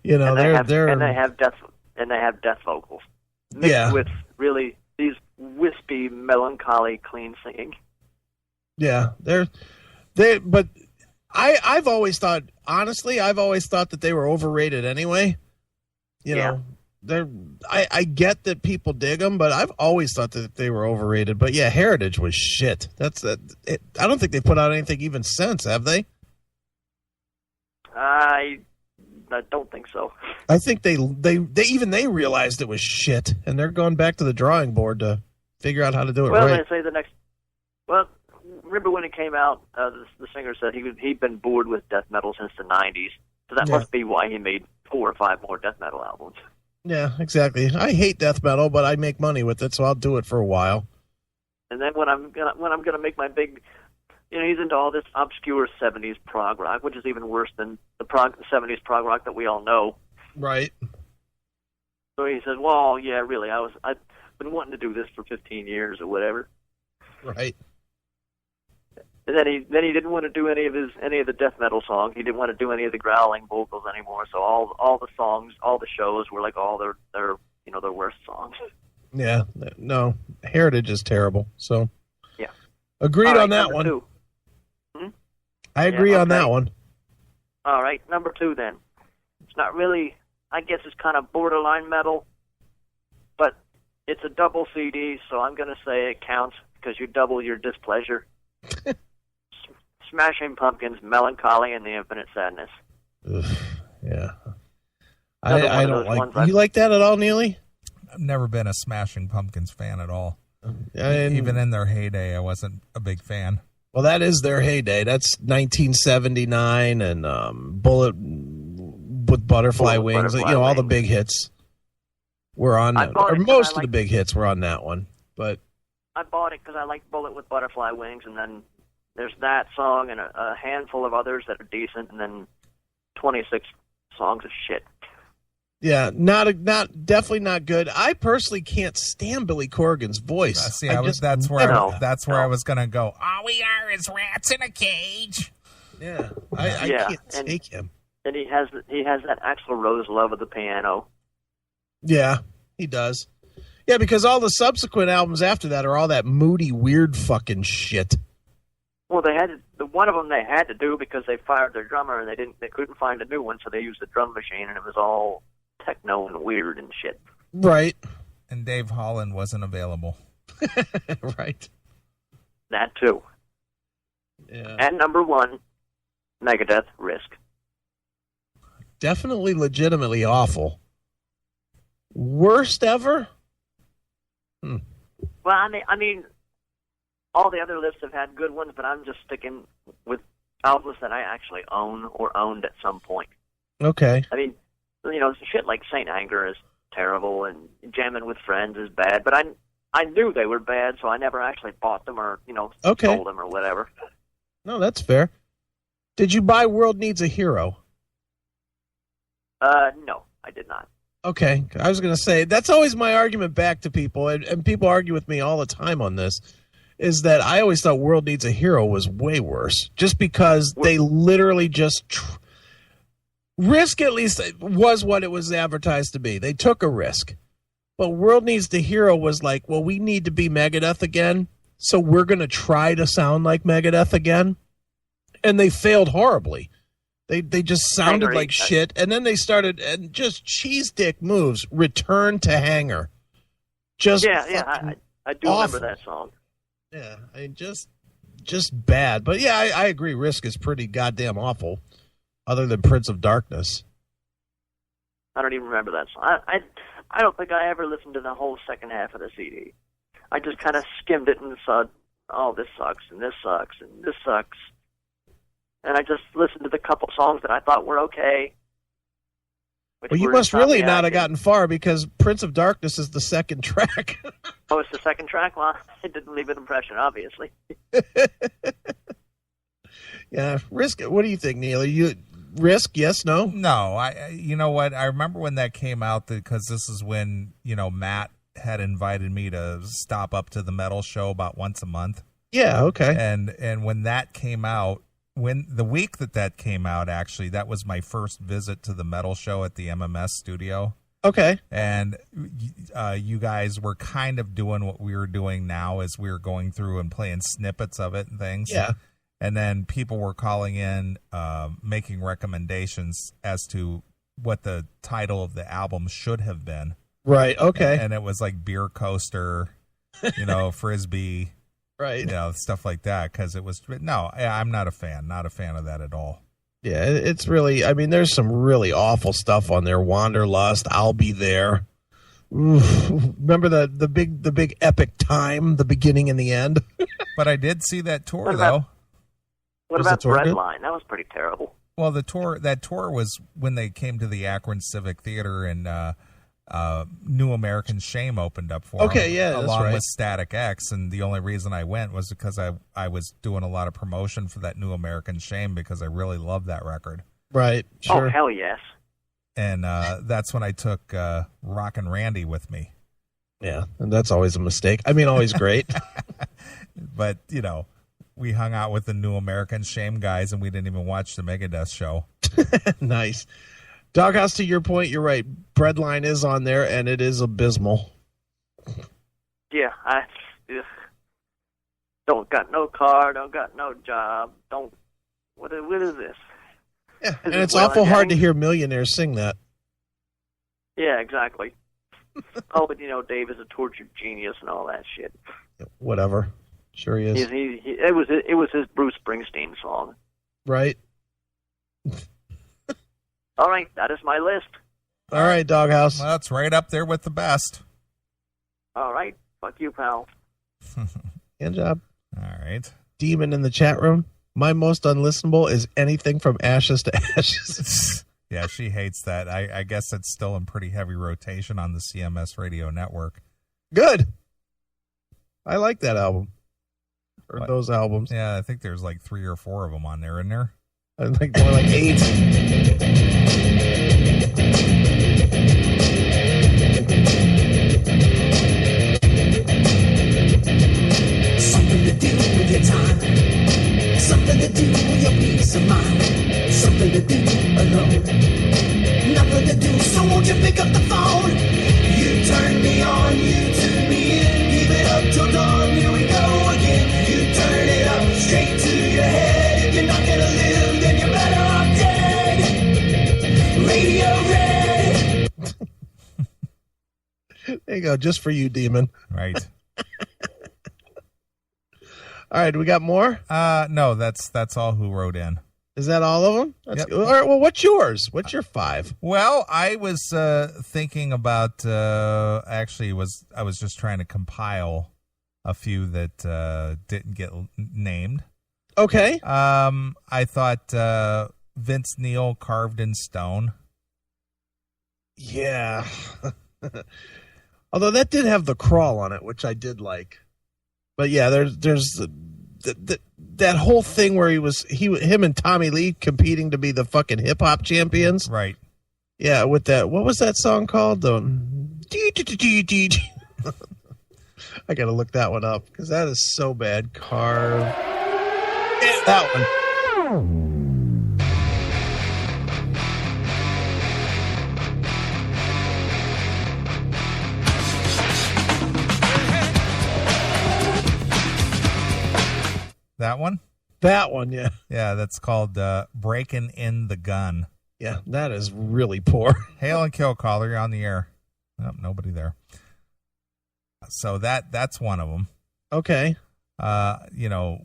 You know, they're and they have death vocals mixed with really these wispy, melancholy, clean singing. Yeah, but I've always thought, honestly, that they were overrated anyway. You know, I get that people dig them, but I've always thought that they were overrated. But yeah, Heritage was shit. I don't think they put out anything even since, have they? I don't think so. I think they realized it was shit, and they're going back to the drawing board to figure out how to do it right. Well, they say remember when it came out, the singer said he'd been bored with death metal since the 90s, so that must be why he made 4 or 5 more death metal albums. Yeah, exactly. I hate death metal, but I make money with it, so I'll do it for a while. And then when I'm gonna make my big, he's into all this obscure 70s prog rock, which is even worse than the 70s prog rock that we all know. Right. So he says, "Well, yeah, really, I've been wanting to do this for 15 years or whatever." Right. And then he didn't want to do any of the death metal songs. He didn't want to do any of the growling vocals anymore. So all the songs, all the shows were like all their worst songs. Yeah. No, Heritage is terrible. So yeah, agreed on that one. 2. I agree on that one. All right, number 2 then. It's not really. I guess it's kind of borderline metal, but it's a double CD, so I'm going to say it counts because you double your displeasure. Smashing Pumpkins, Melancholy and the Infinite Sadness. Ugh, yeah. I don't like. You like that at all, Neely? I've never been a Smashing Pumpkins fan at all. And even in their heyday, I wasn't a big fan. Well, that is their heyday. That's 1979 and Bullet with Butterfly Wings. All the big hits were on, or most of the big hits were on that one. But I bought it because I like Bullet with Butterfly Wings, and then there's that song and a handful of others that are decent, and then 26 songs of shit. Yeah, definitely not good. I personally can't stand Billy Corgan's voice. That's where I was gonna go. All we are is rats in a cage. Yeah, I can't take him. And he has that Axl Rose love of the piano. Yeah, he does. Yeah, because all the subsequent albums after that are all that moody, weird fucking shit. Well, one of them they had to do because they fired their drummer and they couldn't find a new one, so they used the drum machine, and it was all techno and weird and shit. Right. And Dave Holland wasn't available. Right. That too. Yeah. And number 1, Megadeth, Risk. Definitely legitimately awful. Worst ever? Well, I mean, all the other lists have had good ones, but I'm just sticking with albums that I actually own or owned at some point. Okay. I mean, shit like Saint Anger is terrible, and Jamming with Friends is bad, but I knew they were bad, so I never actually bought them or, sold them or whatever. No, that's fair. Did you buy World Needs a Hero? No, I did not. Okay, I was going to say, that's always my argument back to people, and people argue with me all the time on this, is that I always thought World Needs a Hero was way worse, just because they literally just... Risk, at least, was what it was advertised to be. They took a risk. But World Needs the Hero was like, well, we need to be Megadeth again, so we're going to try to sound like Megadeth again. And they failed horribly. They just sounded like shit. And then they started, and just cheese dick moves, Return to Hangar. Just I do awful. Remember that song. Yeah, just bad. But yeah, I agree. Risk is pretty goddamn awful. Other than Prince of Darkness. I don't even remember that song. I don't think I ever listened to the whole second half of the CD. I just kind of skimmed it and saw, oh, this sucks, and this sucks, and this sucks. And I just listened to the couple songs that I thought were okay. Well, you must really not have gotten far, because Prince of Darkness is the second track. Oh, it's the second track? Well, it didn't leave an impression, obviously. Yeah, Risk. What do you think, Neil? Risk? Yes, no? No. You know what? I remember when that came out, because this is when, Matt had invited me to stop up to the metal show about once a month. Yeah, okay. And when that came out, when the week that came out, actually, that was my first visit to the metal show at the MMS studio. Okay. And you guys were kind of doing what we were doing now, as we were going through and playing snippets of it and things. Yeah. And then people were calling in, making recommendations as to what the title of the album should have been. Right. Okay. And it was like Beer Coaster, Frisbee, right. Stuff like that. Because it was, no, I'm not a fan of that at all. Yeah, it's really, I mean, there's some really awful stuff on there. Wanderlust, I'll Be There. Oof. Remember the big epic Time, the beginning and the end? But I did see that tour, What about- though. What Was about the tour good? Breadline? That was pretty terrible. Well, that tour was when they came to the Akron Civic Theater, and New American Shame opened up for Okay, them, yeah, that's along right. with Static X. And the only reason I went was because I was doing a lot of promotion for that New American Shame, because I really love that record. Right, Oh, sure. hell yes. And that's when I took Rockin' Randy with me. Yeah, and that's always a mistake. I mean, always great. But, we hung out with the New American Shame guys, and we didn't even watch the Megadeth show. Nice. Doghouse, to your point, you're right. Breadline is on there, and it is abysmal. Yeah, I don't got no car, don't got no job, don't. What is this? Yeah, and Is it it's Waylon awful hard to Jennings? hear millionaires sing that. Yeah, exactly. Oh, but Dave is a tortured genius and all that shit. Whatever. Sure he is. It was his Bruce Springsteen song. Right? All right, that is my list. All right, Doghouse. Well, it's right up there with the best. All right, fuck you, pal. Good job. All right. Demon in the chat room. My most unlistenable is anything from Ashes to Ashes. Yeah, she hates that. I guess it's still in pretty heavy rotation on the CMS radio network. Good. I like that album. Or What? those albums. Yeah, I think there's like 3 or 4 of them on there, isn't there? I think more like 8. Something to do with your time. Something to do with your peace of mind. Something to do alone. Nothing to do, so won't you pick up the phone? You turn me on, you tune me in. Keep it up till dawn, here we go again. You turn it up straight to your head. If you're not gonna live, then you're better off dead. Radio Red. There you go. Just for you, Demon. Right. All right, we got more? No, that's all who wrote in. Is that all of them? That's Yep. good. All right, well, what's yours? What's your 5? Well, I was thinking about I was just trying to compile a few that didn't get named. Okay. I thought Vince Neil, Carved in Stone. Yeah. Although that did have the crawl on it, which I did like. But yeah, there's that whole thing where him and Tommy Lee competing to be the fucking hip hop champions. Right. Yeah, with that, what was that song called? I gotta look that one up because that is so bad. Carve. Yeah, that one. That one? That one, yeah. Yeah, that's called Breaking in the Gun. Yeah, that is really poor. Hail and kill caller, you're on the air. Nope, nobody there. So that's one of them. Okay.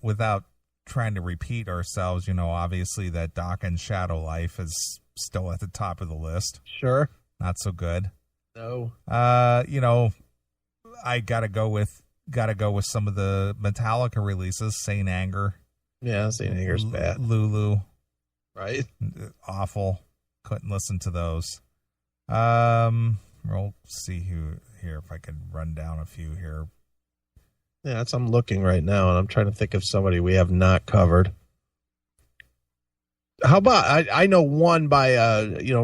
Without trying to repeat ourselves, obviously that Doc and Shadow Life is still at the top of the list. Sure. Not so good. No. I gotta go with some of the Metallica releases. Saint Anger. Yeah, St. Anger's bad. Lulu. Right? Awful. Couldn't listen to those. We'll see here if I can run down a few here. Yeah, I'm looking right now, and I'm trying to think of somebody we have not covered. How about, I know one by,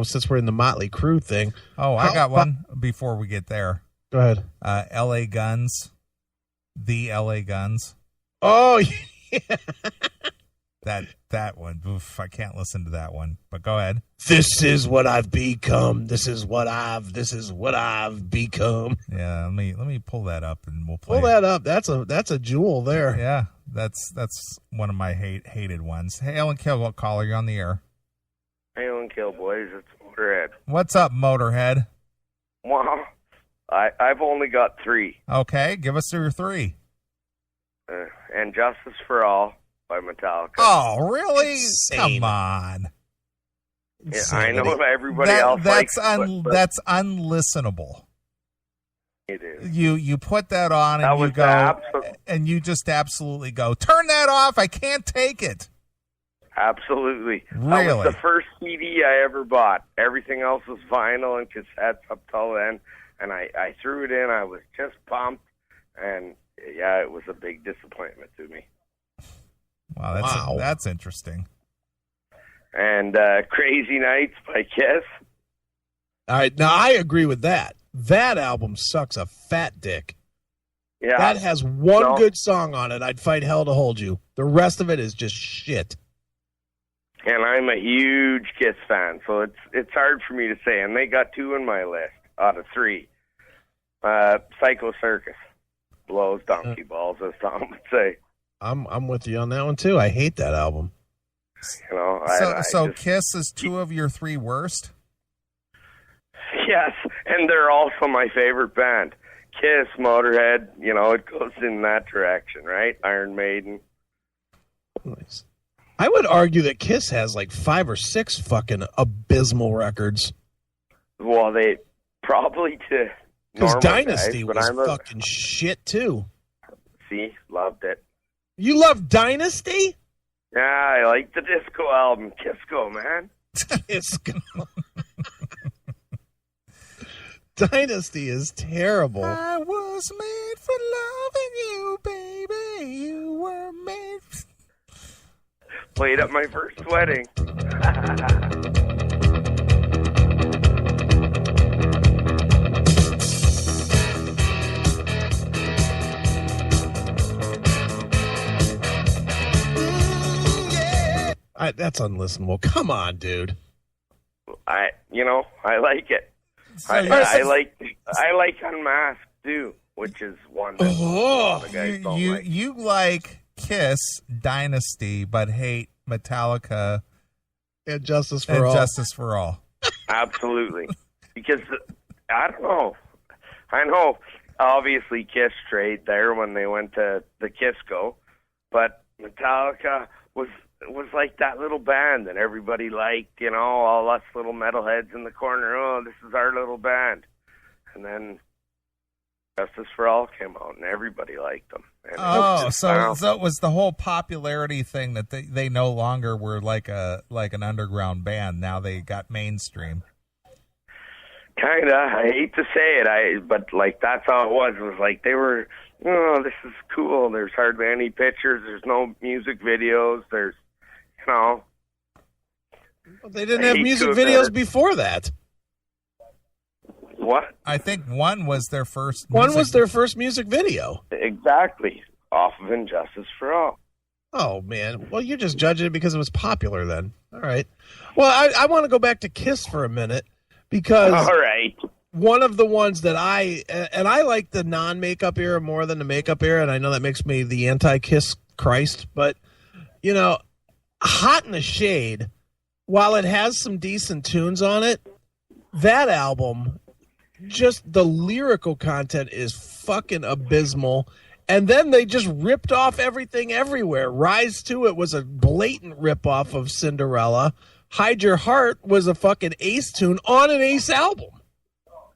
since we're in the Motley Crue thing. Oh, I got one before we get there. Go ahead. L.A. Guns. The L.A. Guns. Oh, yeah. That one. Oof, I can't listen to that one. But go ahead. This is what I've become. This is what I've become. Yeah, let me pull that up and we'll play. Pull that up. That's a jewel there. Yeah, that's one of my hated ones. Hey, Ellen Kill caller, you're on the air. Hail and kill, boys. It's Motorhead. What's up, Motorhead? Well, I've only got 3. Okay, give us your 3. And Justice for All by Metallica. Oh, really? Insane. Come on. Yeah, I know everybody else that's likes it, but that's unlistenable. it is. You put that on and That you was go the absolute- and you just absolutely go, turn that off. I can't take it. Absolutely. That Really? was the first CD I ever bought. Everything else was vinyl and cassettes up till then. And I threw it in. I was just pumped. And, yeah, it was a big disappointment to me. Wow, that's interesting. And Crazy Nights by Kiss. All right, now I agree with that. That album sucks a fat dick. Yeah. That has one No. good song on it. I'd fight hell to hold you. The rest of it is just shit. And I'm a huge Kiss fan, so it's hard for me to say. And they got 2 on my list out of 3. Psycho Circus blows donkey balls, as Tom would say. I'm with you on that one too. I hate that album. You know, So just, Kiss is 2 of your 3 worst? yes, and they're also my favorite band. Kiss, Motorhead, you know, it goes in that direction, right? Iron Maiden. Nice. I would argue that Kiss has like 5 or 6 fucking abysmal records. Well, they probably to Because normal Dynasty guys, but was I'm a, fucking shit too. see, loved it. You love Dynasty? Yeah, I like the disco album, Kisco, man. It's Dynasty is terrible. I was made for loving you, baby. You were made. Played at my first wedding. That's unlistenable. Come on, dude. I like it. So I like Unmasked too, which is one that Oh, the guys don't like. you like Kiss, Dynasty, but hate Metallica and Justice for and All. Justice for All. Absolutely, because I don't know. I know, obviously, Kiss strayed there when they went to the Kisco, but Metallica was like that little band that everybody liked, you know, all us little metalheads in the corner. Oh, this is our little band. And then Justice for All came out, and everybody liked them. And Oh, so it was the whole popularity thing that they no longer were like an underground band. Now they got mainstream. Kinda. I hate to say it, but like that's how it was. It was like they were, oh, this is cool. There's hardly any pictures. There's no music videos. There's, you know. They didn't I have hate music to admit videos it. before that. What? I think one was their first. One was their first music video. Exactly. Off of Injustice for All. Oh, man. Well, you're just judging it because it was popular then. All right. Well, I want to go back to Kiss for a minute because All right. one of the ones that I like the non-makeup era more than the makeup era, and I know that makes me the anti-Kiss Christ, but, you know, Hot in the Shade, while it has some decent tunes on it, that album, just the lyrical content is fucking abysmal. And then they just ripped off everything everywhere. Rise to It was a blatant ripoff of Cinderella. Hide Your Heart was a fucking Ace tune on an Ace album.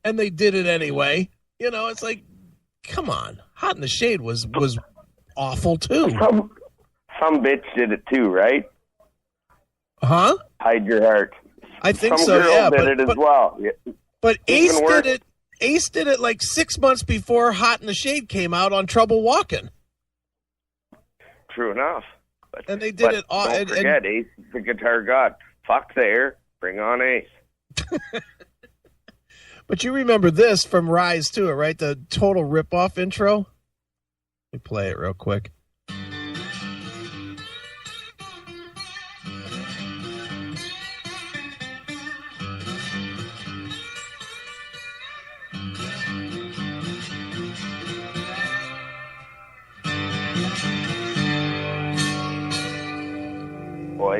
And they did it anyway. You know, it's like, come on. Hot in the Shade was awful too. Some bitch did it too, right? Huh? Hide Your Heart. I think Some so, girl yeah. did it as well. Yeah. But Ace Even worse. did it. Ace did it like 6 months before Hot in the Shade came out on Trouble Walking. True enough. But, And they did it all. Don't forget, Ace is the guitar god. Fuck there. Bring on Ace. But you remember this from Rise to It, right? The total ripoff intro. Let me play it real quick.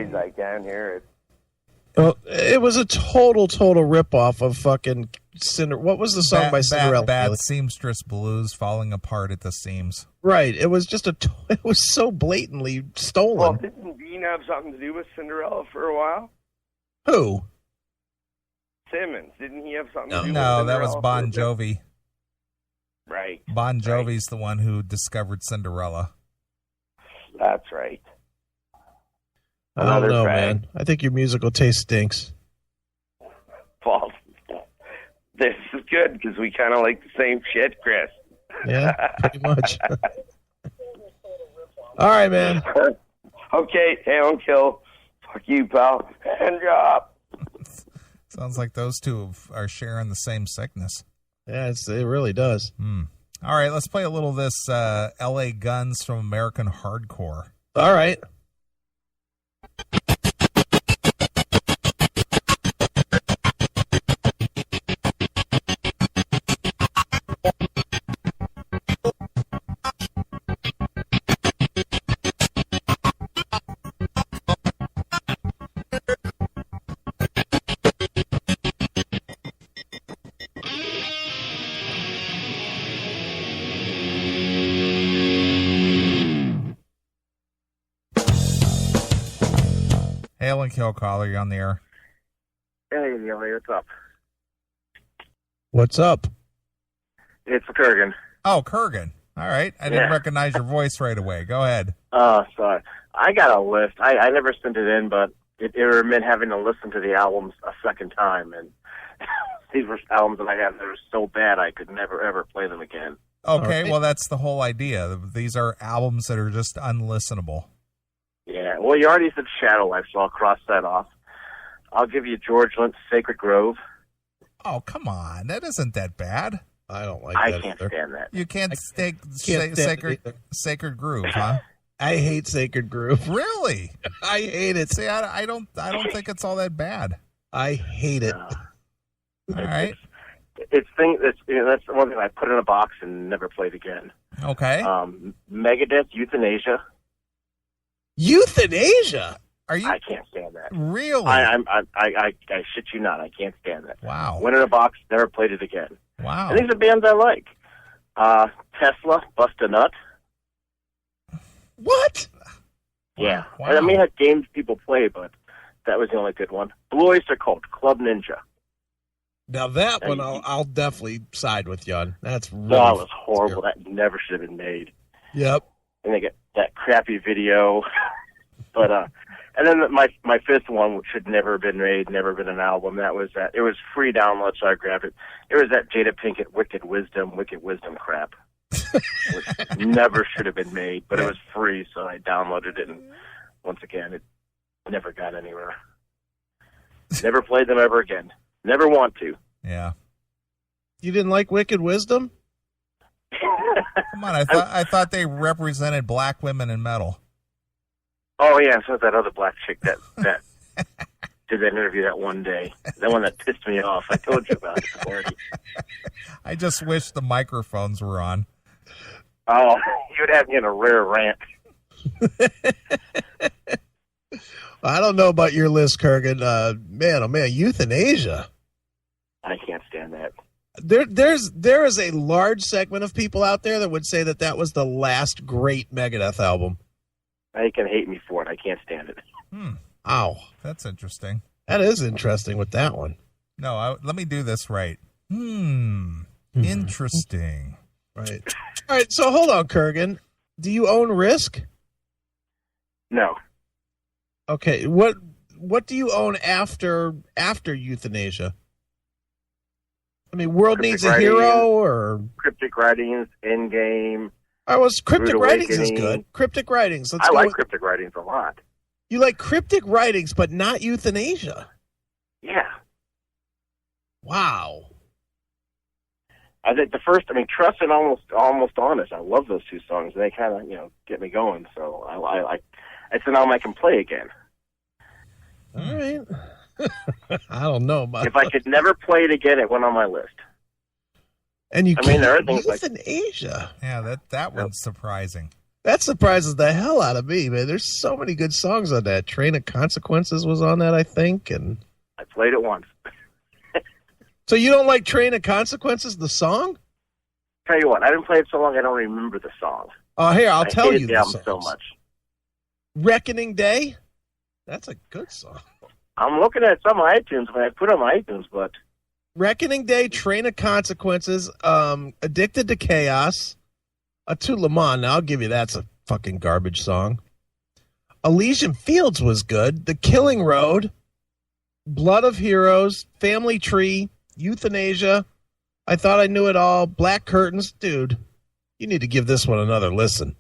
plays, I can't hear it. Well, it was a total ripoff of fucking What was the song by Cinderella? Bad Seamstress Blues, Falling Apart at the Seams. Right. It was just it was so blatantly stolen. Well, didn't Dean have something to do with Cinderella for a while? Who? Simmons. Didn't he have something to do with No, Cinderella? that was Bon Jovi. Right. Bon Jovi's the one who discovered Cinderella. That's right. I don't Another know, brag. man. I think your musical taste stinks. Well, this is good because we kind of like the same shit, Chris. Yeah, pretty much. All right, man. Okay, hail and kill. Fuck you, pal. Hand job. Sounds like those two are sharing the same sickness. Yeah, it really does. All right, let's play a little of this L.A. Guns from American Hardcore. All right. Hail and kill caller, you're on the air. Hey, Neeley, what's up? What's up? It's Kurgan. Oh, Kurgan. All right. I didn't recognize your voice right away. Go ahead. Oh, sorry. I got a list. I never sent it in, but it meant having to listen to the albums a second time. And these were albums that I had that were so bad I could never, ever play them again. Okay, right. well, that's the whole idea. These are albums that are just unlistenable. Yeah, well, you already said Shadow Life, so I'll cross that off. I'll give you George Lynch's Sacred Grove. Oh, come on. That isn't that bad. I don't like I that can't either. stand that. You can't can't stand it Sacred Groove, huh? I hate Sacred Groove. Really? I hate it. See, I don't think it's all that bad. I hate it. All right. That's the one thing I put in a box and never played again. Okay. Megadeth, Euthanasia. Euthanasia? Are you I can't stand that. really? I shit you not. I can't stand that. Wow. Went in a box, never played it again. Wow. And these are bands I like. Tesla, Bust a Nut. What? Yeah. Wow. And I may have games people play, but that was the only good one. Blue Oyster Cult, Club Ninja. Now that one, I'll definitely side with you on. That's really That was horrible. That never should have been made. Yep. And they get that crappy video. But and then my fifth one, which should never have been made, never been an album. That was that. It was free download, so I grabbed it. It was that Jada Pinkett Wicked Wisdom crap, which never should have been made, but it was free, so I downloaded it. And once again, it never got anywhere. Never played them ever again. Never want to. Yeah. You didn't like Wicked Wisdom? Come on. I thought they represented black women in metal. Oh yeah, so that other black chick that did that interview that one day. That one that pissed me off. I told you about it already. I just wish the microphones were on. Oh, you would have me in a rare rant. I don't know about your list, Kurgan. Man, oh man, Euthanasia. I can't stand that. There is a large segment of people out there that would say that was the last great Megadeth album. They can hate me for it. I can't stand it. Ow. That's interesting. That is interesting with that one. No, let me do this right. Interesting. Right. All right, so hold on, Kurgan. Do you own Risk? No. Okay, what do you own after Euthanasia? I mean, World Cryptic Needs a Writings. Hero, or Cryptic Writings, Endgame. Cryptic Rude Writings is Awakening. good. Cryptic Writings. I like Cryptic Writings a lot. You like Cryptic Writings, but not Euthanasia. Yeah. Wow. I think the first, Trust and Almost Honest. I love those two songs. They kind of, get me going. So it's an album I can play again. All right. I don't know about If I could never play it again, it went on my list. And you there are can't things like Euthanasia. Yeah, that one's surprising. That surprises the hell out of me, man. There's so many good songs on that. Train of Consequences was on that, I think. And I played it once. so you don't like Train of Consequences, the song? Tell you what, I didn't play it so long I don't remember the song. Oh, here, I'll tell hated you the the album songs. so much. Reckoning Day? That's a good song. I'm looking at some iTunes when I put on iTunes, but Reckoning Day, Train of Consequences, Addicted to Chaos, A To Le Mans. Now, I'll give you that's a fucking garbage song. Elysian Fields was good. The Killing Road, Blood of Heroes, Family Tree, Euthanasia, I Thought I Knew It All, Black Curtains. Dude, you need to give this one another listen.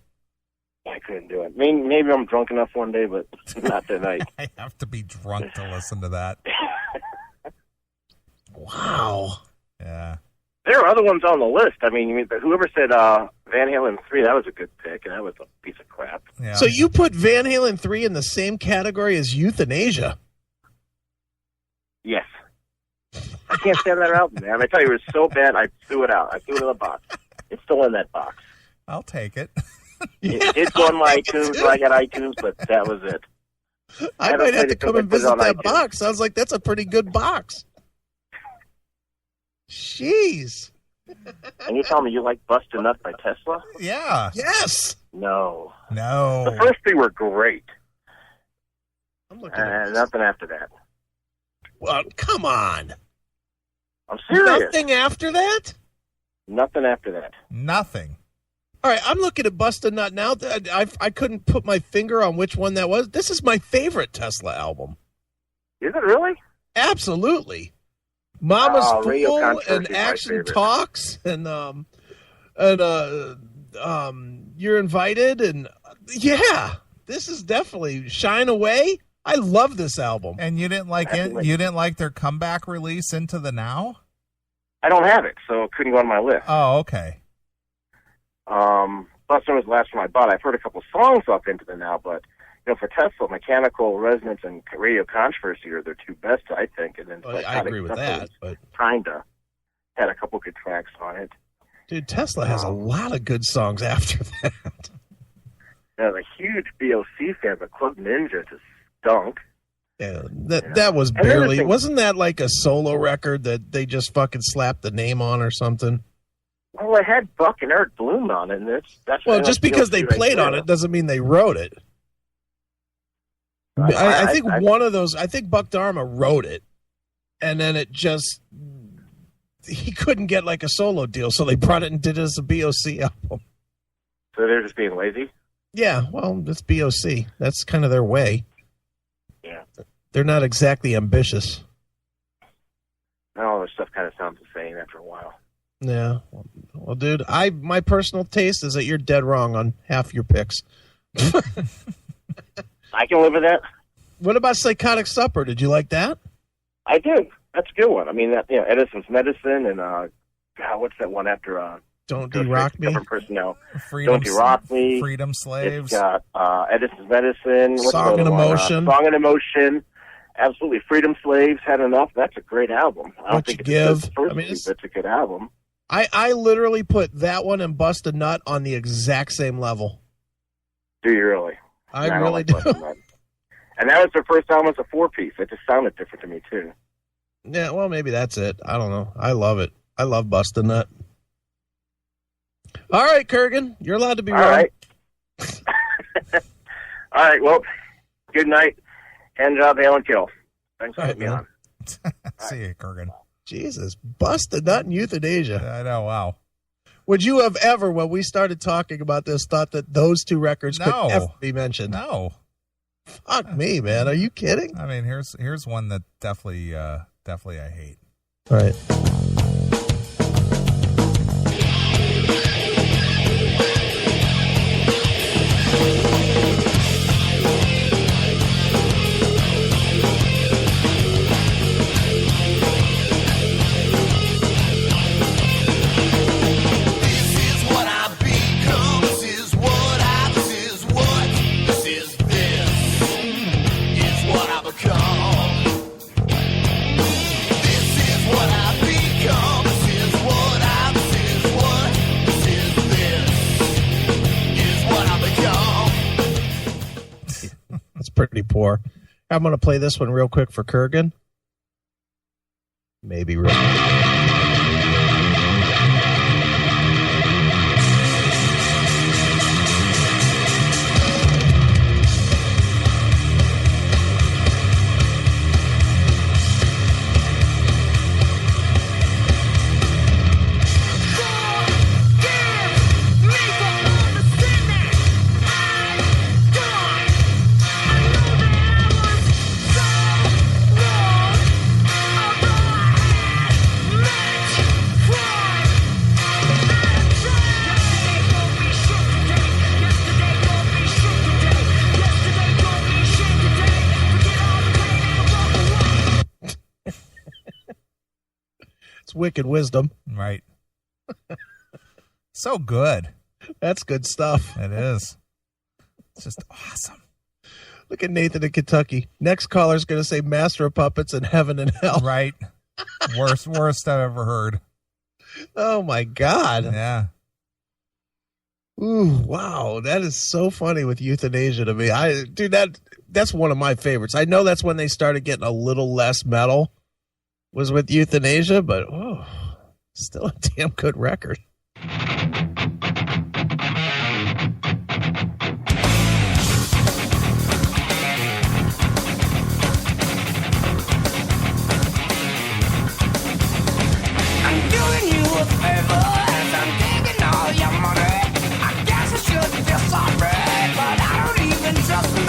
I couldn't do it. I mean, maybe I'm drunk enough one day, but not tonight. I have to be drunk to listen to that. Wow. Yeah. There are other ones on the list. I mean, whoever said Van Halen 3, that was a good pick, and that was a piece of crap. Yeah. So you put Van Halen 3 in the same category as Euthanasia? Yes. I can't stand that album, man. I tell you, it was so bad, I threw it out. I threw it in the box. It's still in that box. I'll take it. It did go on my iTunes when I got iTunes, but that was it. I might have to come and visit that box. Sounds like that's a pretty good box. Jeez. And you tell me you like Bust a Nut by Tesla? Yeah. Yes. No. No. The first three were great. I'm looking at this. Nothing after that. Well, come on. I'm serious. Nothing after that? Nothing after that. Nothing. All right, I'm looking at Bust a Nut now. I couldn't put my finger on which one that was. This is my favorite Tesla album. Is it really? Absolutely. Mama's Radio Fool Controversy and is my Action favorite. Talks and You're Invited and yeah, this is definitely Shine Away. I love this album. And you didn't like it? You didn't like their comeback release, Into the Now? I don't have it, so it couldn't go on my list. Oh, okay. Buster was the last one I bought. I've heard a couple songs off Into the Now, but for Tesla, Mechanical Resonance and Radio Controversy are their two best, I think. And then I agree with that, but kinda had a couple good tracks on it. dude, Tesla has a lot of good songs after that. I was a huge BOC fan, but Club Ninja just stunk. Yeah, that was barely. Wasn't that like a solo record that they just fucking slapped the name on or something? Well, it had Buck and Eric Bloom on it, and that's well, just because they played on it doesn't mean they wrote it. I think one of those. I think Buck Dharma wrote it, and then it just he couldn't get like a solo deal, so they brought it and did it as a BOC album. So they're just being lazy. Yeah, well, it's BOC. That's kind of their way. Yeah, they're not exactly ambitious. All this stuff kind of sounds the same after a while. Yeah, well, dude, my personal taste is that you're dead wrong on half your picks. I can live with that. What about Psychotic Supper? Did you like that? I did. That's a good one. I mean, Edison's Medicine and what's that one after? Don't De-Rock Me. Different personnel. Freedom, Don't De-Rock Me. Freedom Slaves. It's got Edison's Medicine. What's Song and Emotion. Song and Emotion. Absolutely. Freedom Slaves had enough. That's a great album. I don't What think You Give. It's the first that's a good album. I literally put that one and Bust a Nut on the exact same level. Do you really? I don't really like do. Bust a Nut. And that was their first album as a 4-piece. It just sounded different to me, too. Yeah, well, maybe that's it. I don't know. I love it. I love Bust a Nut. All right, Kurgan, you're allowed to be All wrong. right. All right, well, good night. And Hail and Kill. Thanks for having me on. See you, Kurgan. Jesus, Bust a Nut and Euthanasia. I know, wow. Would you have ever, when we started talking about this, thought that those two records could No. ever be mentioned? No. Fuck me, man. Are you kidding? I mean, here's one that definitely I hate. All right. This is what I become. poor. I'm going to play this one real quick for Kurgan. Maybe real quick. Wicked wisdom. Right. So good. That's good stuff. It is. It's just awesome. Look at Nathan in Kentucky. Next caller's going to say Master of Puppets and Heaven and Hell. Right. Worst I've ever heard. Oh, my God. Yeah. Ooh, wow. That is so funny with Euthanasia to me. That's one of my favorites. I know that's when they started getting a little less metal, was with Euthanasia, but still a damn good record. I'm doing you a favor as I'm taking all your money. I guess I should feel sorry, but I don't even trust me.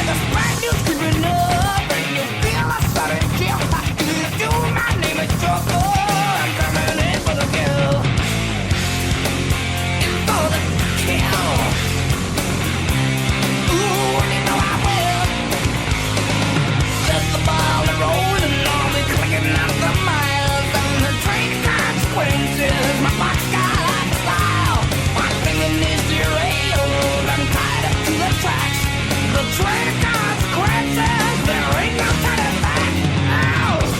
The brand new creeping up and you feel a sudden chill. You do, my name is Trouble. I'm coming in for the kill. In for the kill. Ooh, and you know I will. Let the ball roll and I'll be clicking out the miles on the train consequences. My box got style. My thinking is derailed. I'm tied up to the tracks. The train of consequences. There ain't no turning back. Ow!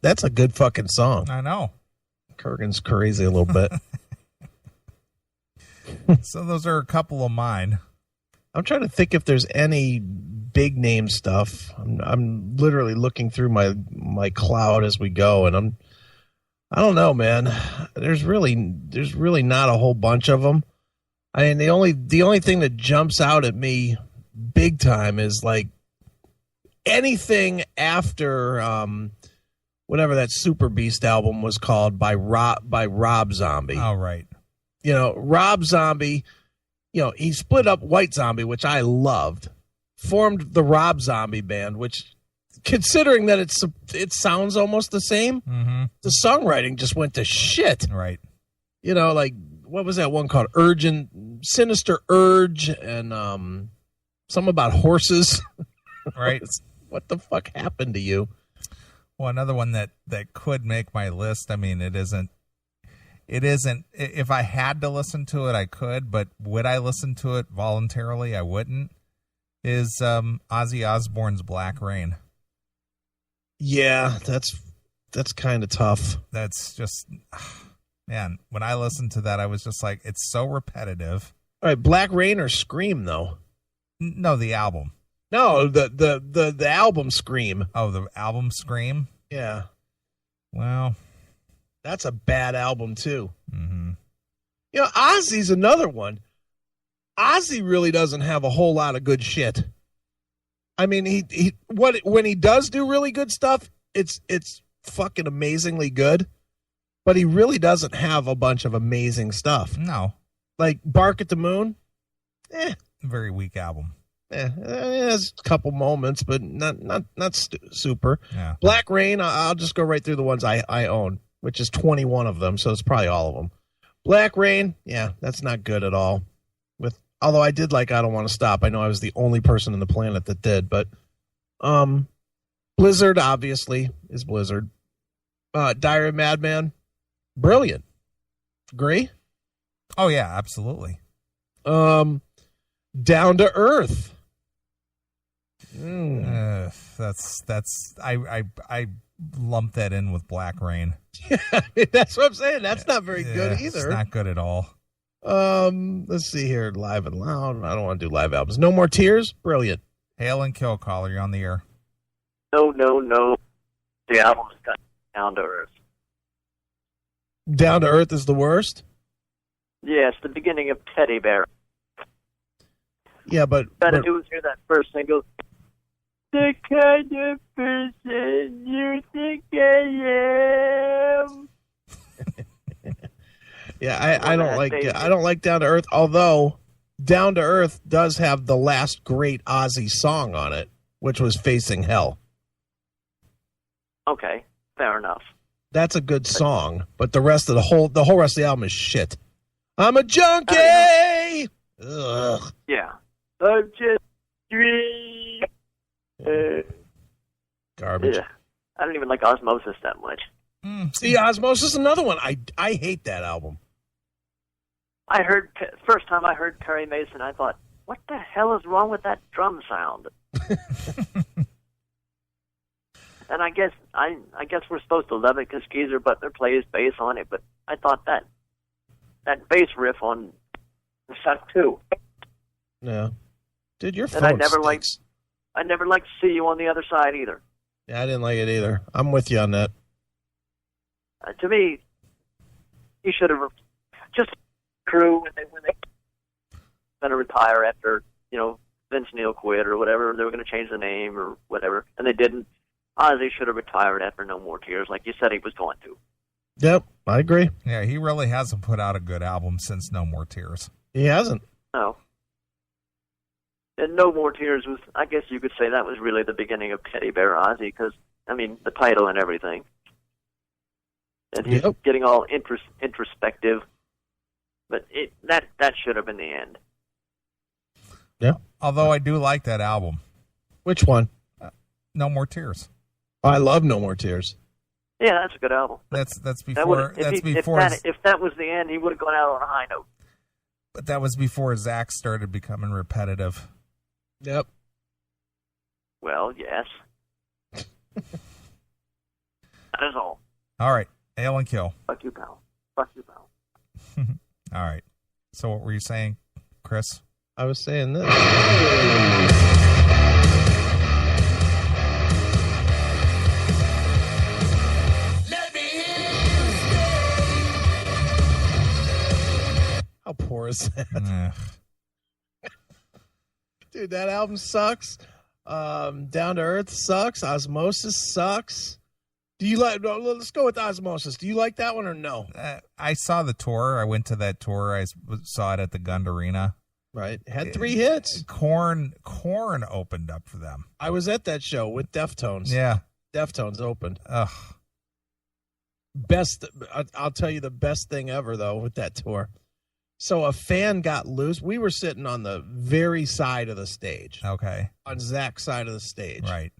That's a good fucking song. I know. Kurgan's crazy a little bit. So those are a couple of mine. I'm trying to think if there's any big name stuff. I'm literally looking through my cloud as we go, and I don't know, man. There's really not a whole bunch of them. I mean, the only thing that jumps out at me big time is like anything after whatever that Super Beast album was called by Rob Zombie. Oh, right. Rob Zombie, he split up White Zombie, which I loved, formed the Rob Zombie band, which, considering that it sounds almost the same, the songwriting just went to shit. Right. Like, what was that one called? Sinister Urge, and something about horses. Right. What the fuck happened to you? Well, another one that could make my list. I mean, it isn't. If I had to listen to it, I could, but would I listen to it voluntarily? I wouldn't. Is Ozzy Osbourne's Black Rain. Yeah, that's kind of tough. That's just, man, when I listened to that, I was just like, it's so repetitive. All right, Black Rain or Scream, though? No, the album. No, the album Scream. Oh, the album Scream? Yeah. Well, that's a bad album, too. Mm-hmm. Ozzy's another one. Ozzy really doesn't have a whole lot of good shit. I mean, when he does do really good stuff, it's fucking amazingly good. But he really doesn't have a bunch of amazing stuff. No. Like Bark at the Moon? Very weak album. There's a couple moments, but not super. Yeah. Black Rain, I'll just go right through the ones I own, which is 21 of them, so it's probably all of them. Black Rain, yeah, that's not good at all. Although I did like I Don't Want to Stop. I know I was the only person on the planet that did, but Blizzard, obviously, is Blizzard. Diary of a Madman, brilliant. Agree? Oh, yeah, absolutely. Down to Earth. That's I lumped that in with Black Rain. That's what I'm saying. That's not very good either. It's not good at all. Let's see here. Live and Loud. I don't want to do live albums. No More Tears. Brilliant. Hail and Kill Caller, you're on the air. No. The album's got Down to Earth. Down to Earth is the worst. Yeah, it's the beginning of Teddy Bear. Yeah, but All I do is hear that first thing goes, the kind of person you think I am. yeah, I don't like Down to Earth. Although Down to Earth does have the last great Ozzy song on it, which was Facing Hell. Okay, fair enough. That's a good song, but the rest of the whole rest of the album is shit. I'm a junkie. Ugh. Yeah. I'm just three. Garbage. Yeah. I don't even like Osmosis that much. See, Osmosis is another one. I hate that album. First time I heard Perry Mason, I thought, what the hell is wrong with that drum sound? And I guess we're supposed to love it because Geezer Butler plays bass on it, but I thought that bass riff on the sucked too. Yeah. Dude, your phone And I never stinks. liked to see you on the other side either. Yeah, I didn't like it either. I'm with you on that. To me, you should have just crew when they going to retire after Vince Neil quit or whatever. They were going to change the name or whatever, and they didn't. Ozzy should have retired after No More Tears, like you said he was going to. Yep, I agree. Yeah, he really hasn't put out a good album since No More Tears. He hasn't. No. And No More Tears was, I guess you could say that was really the beginning of Teddy Bear Ozzy, because, I mean, the title and everything. And he's getting all introspective. But that should have been the end. Yeah. Although I do like that album. Which one? No More Tears. I love No More Tears. Yeah, that's a good album. That's before. If that was the end, he would have gone out on a high note. But that was before Zach started becoming repetitive. Yep. Well, yes. That is all. All right. Hail and Kill. Fuck you, pal. Fuck you, pal. All right. So what were you saying, Chris? I was saying this. How poor is that? Dude, that album sucks. Down to Earth sucks. Osmosis sucks. Do you like? Let's go with Osmosis. Do you like that one or no? I saw the tour. I went to that tour. I saw it at the Gund Arena. Right. Had 3 hits. Korn opened up for them. I was at that show with Deftones. Yeah. Deftones opened. Ugh. Best. I'll tell you the best thing ever, though, with that tour. So a fan got loose. We were sitting on the very side of the stage. Okay. On Zach's side of the stage. Right.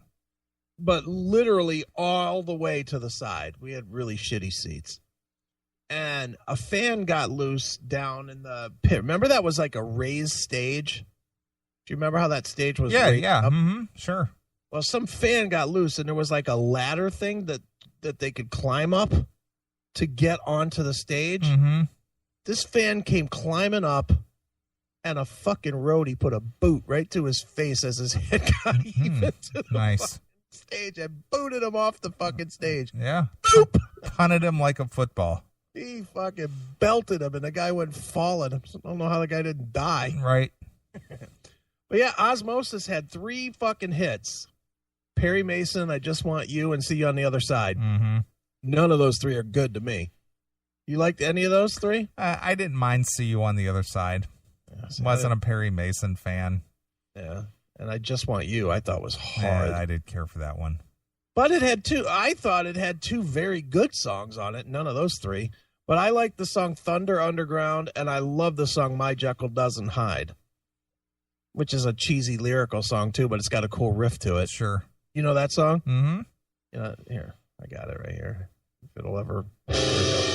But literally all the way to the side. We had really shitty seats. And a fan got loose down in the pit. Remember that was like a raised stage? Do you remember how that stage was raised up? Mm-hmm. Sure. Well, some fan got loose, and there was like a ladder thing that they could climb up to get onto the stage. Mm-hmm. This fan came climbing up, and a fucking roadie put a boot right to his face as his head got even to the stage and booted him off the fucking stage. Yeah. Boop! Punted him like a football. He fucking belted him, and the guy went falling. I don't know how the guy didn't die. Right. But yeah, Osmosis had 3 fucking hits. Perry Mason, I Just Want You, and See You on the Other Side. Mm-hmm. None of those 3 are good to me. You liked any of those 3? I didn't mind See You on the Other Side. Wasn't a Perry Mason fan. Yeah. And I Just Want You, I thought was hard. Yeah, I did care for that one. But it had 2. I thought it had 2 very good songs on it. None of those 3. But I like the song Thunder Underground, and I love the song My Jekyll Doesn't Hide, which is a cheesy lyrical song too, but it's got a cool riff to it. Sure. You know that song? Mm-hmm. You know, here, I got it right here. If it'll ever. Here we go.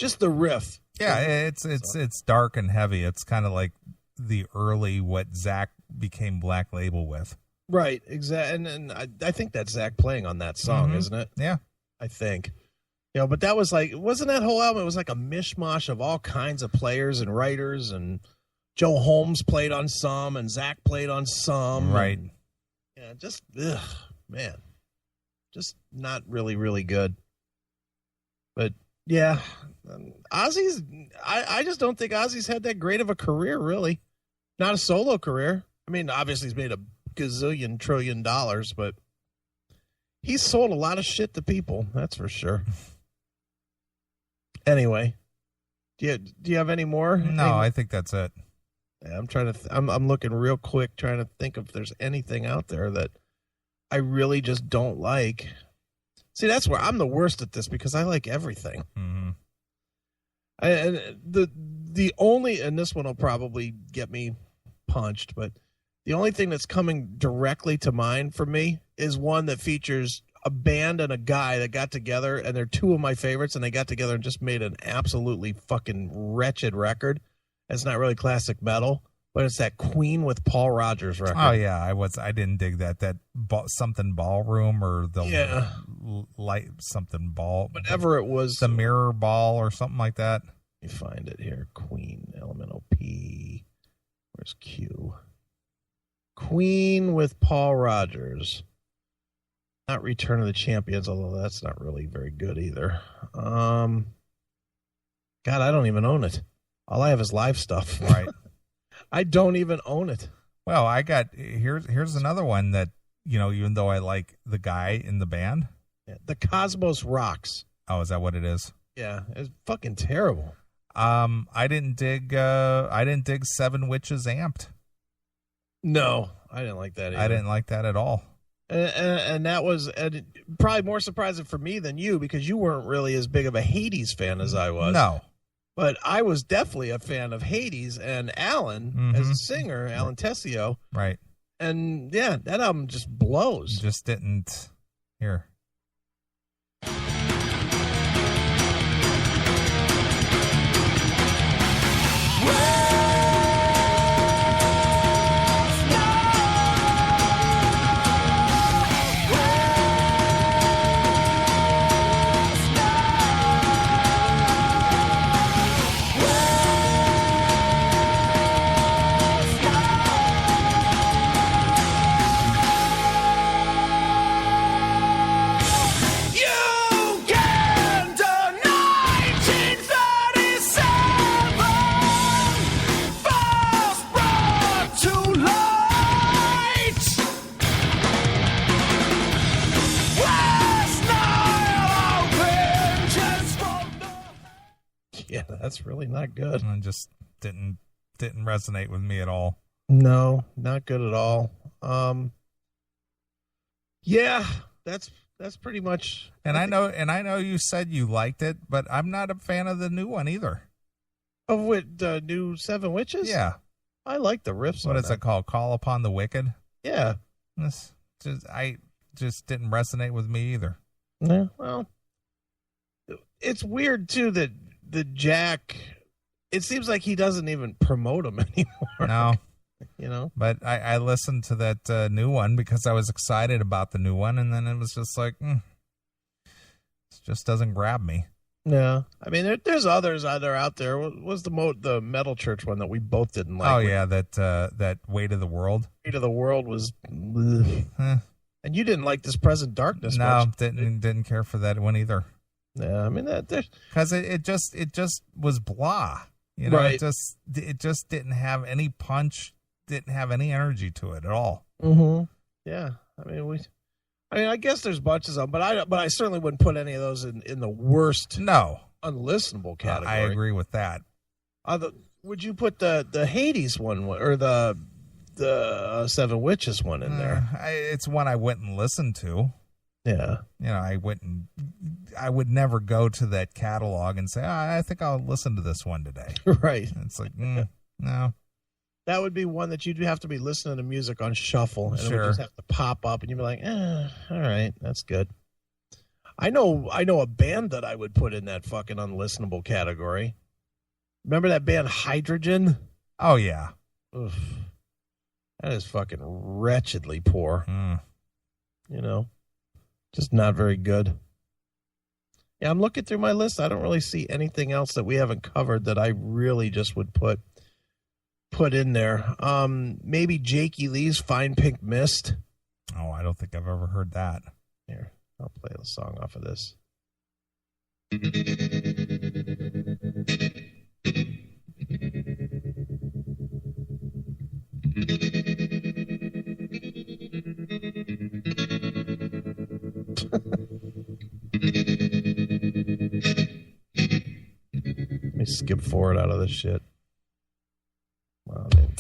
Just the riff. Yeah, it's dark and heavy. It's kind of like the early what Zach became Black Label with. Right, exactly. And I think that's Zach playing on that song, isn't it? Yeah. I think. But that was like, wasn't that whole album? It was like a mishmash of all kinds of players and writers, and Joe Holmes played on some, and Zach played on some. Right. And, just, man. Just not really, really good. But, yeah, Ozzy's, I just don't think Ozzy's had that great of a career, really. Not a solo career. I mean, obviously he's made a gazillion trillion dollars, but he's sold a lot of shit to people, that's for sure. Anyway, do you have any more? No, I think that's it. Yeah, I'm trying to. I'm looking real quick, trying to think if there's anything out there that I really just don't like. See, that's where I'm the worst at this because I like everything. Mm-hmm. And the only, and this one will probably get me punched, but the only thing that's coming directly to mind for me is one that features a band and a guy that got together, and they're two of my favorites, and they got together and just made an absolutely fucking wretched record. It's not really classic metal, but it's that Queen with Paul Rogers record. Oh yeah, I didn't dig that something ballroom or the light something ball, whatever it was, the mirror ball or something like that. Let me find it here. Queen, L-M-N-O-P. Where's Q? Queen with Paul Rogers. Not Return of the Champions, although that's not really very good either. God, I don't even own it. All I have is live stuff. Right. I don't even own it. Well, I got here's another one that, even though I like the guy in the band. Yeah, the Cosmos Rocks. Oh, is that what it is? Yeah, it's fucking terrible. I didn't dig Seven Witches Amped. No, I didn't like that either. I didn't like that at all. And that was probably more surprising for me than you, because you weren't really as big of a Hades fan as I was. No. But I was definitely a fan of Hades and Alan as a singer, Alan Tessio. Right. And yeah, that album just blows. Just didn't. Here. That's really not good. And just didn't resonate with me at all. No, not good at all. Yeah, that's pretty much. And I know you said you liked it, but I'm not a fan of the new one either. Of what, the new Seven Witches? Yeah, I like the riffs. What is it called? Call Upon the Wicked. Yeah, I just didn't resonate with me either. Yeah, well, it's weird too that the Jack. It seems like he doesn't even promote them anymore. No. But I listened to that new one because I was excited about the new one, and then it was just like, it just doesn't grab me. Yeah, I mean, there's others that are out there. What was the Metal Church one that we both didn't like? Oh yeah, that Weight of the World. Weight of the World was, and you didn't like This Present Darkness. No, much. didn't care for that one either. Yeah, I mean because it just was blah. Right. It just didn't have any punch. Didn't have any energy to it at all. Mm-hmm. Yeah, I mean I guess there's bunches of them, but I certainly wouldn't put any of those in the worst, unlistenable category. I agree with that. Would you put the Hades one or the Seven Witches one in there? It's one I wouldn't listen to. Yeah, I would never go to that catalog and say, I think I'll listen to this one today. Right. It's like, no. That would be one that you'd have to be listening to music on shuffle, and it would just have to pop up, and you'd be like, all right, that's good. I know a band that I would put in that fucking unlistenable category. Remember that band Hydrogen? Oh, yeah. Oof. That is fucking wretchedly poor. You know, just not very good. Yeah, I'm looking through my list. I don't really see anything else that we haven't covered that I really just would put in there. Maybe Jakey Lee's Fine Pink Mist. Oh, I don't think I've ever heard that. Here, I'll play the song off of this. Let me skip forward out of this shit. Wow, man.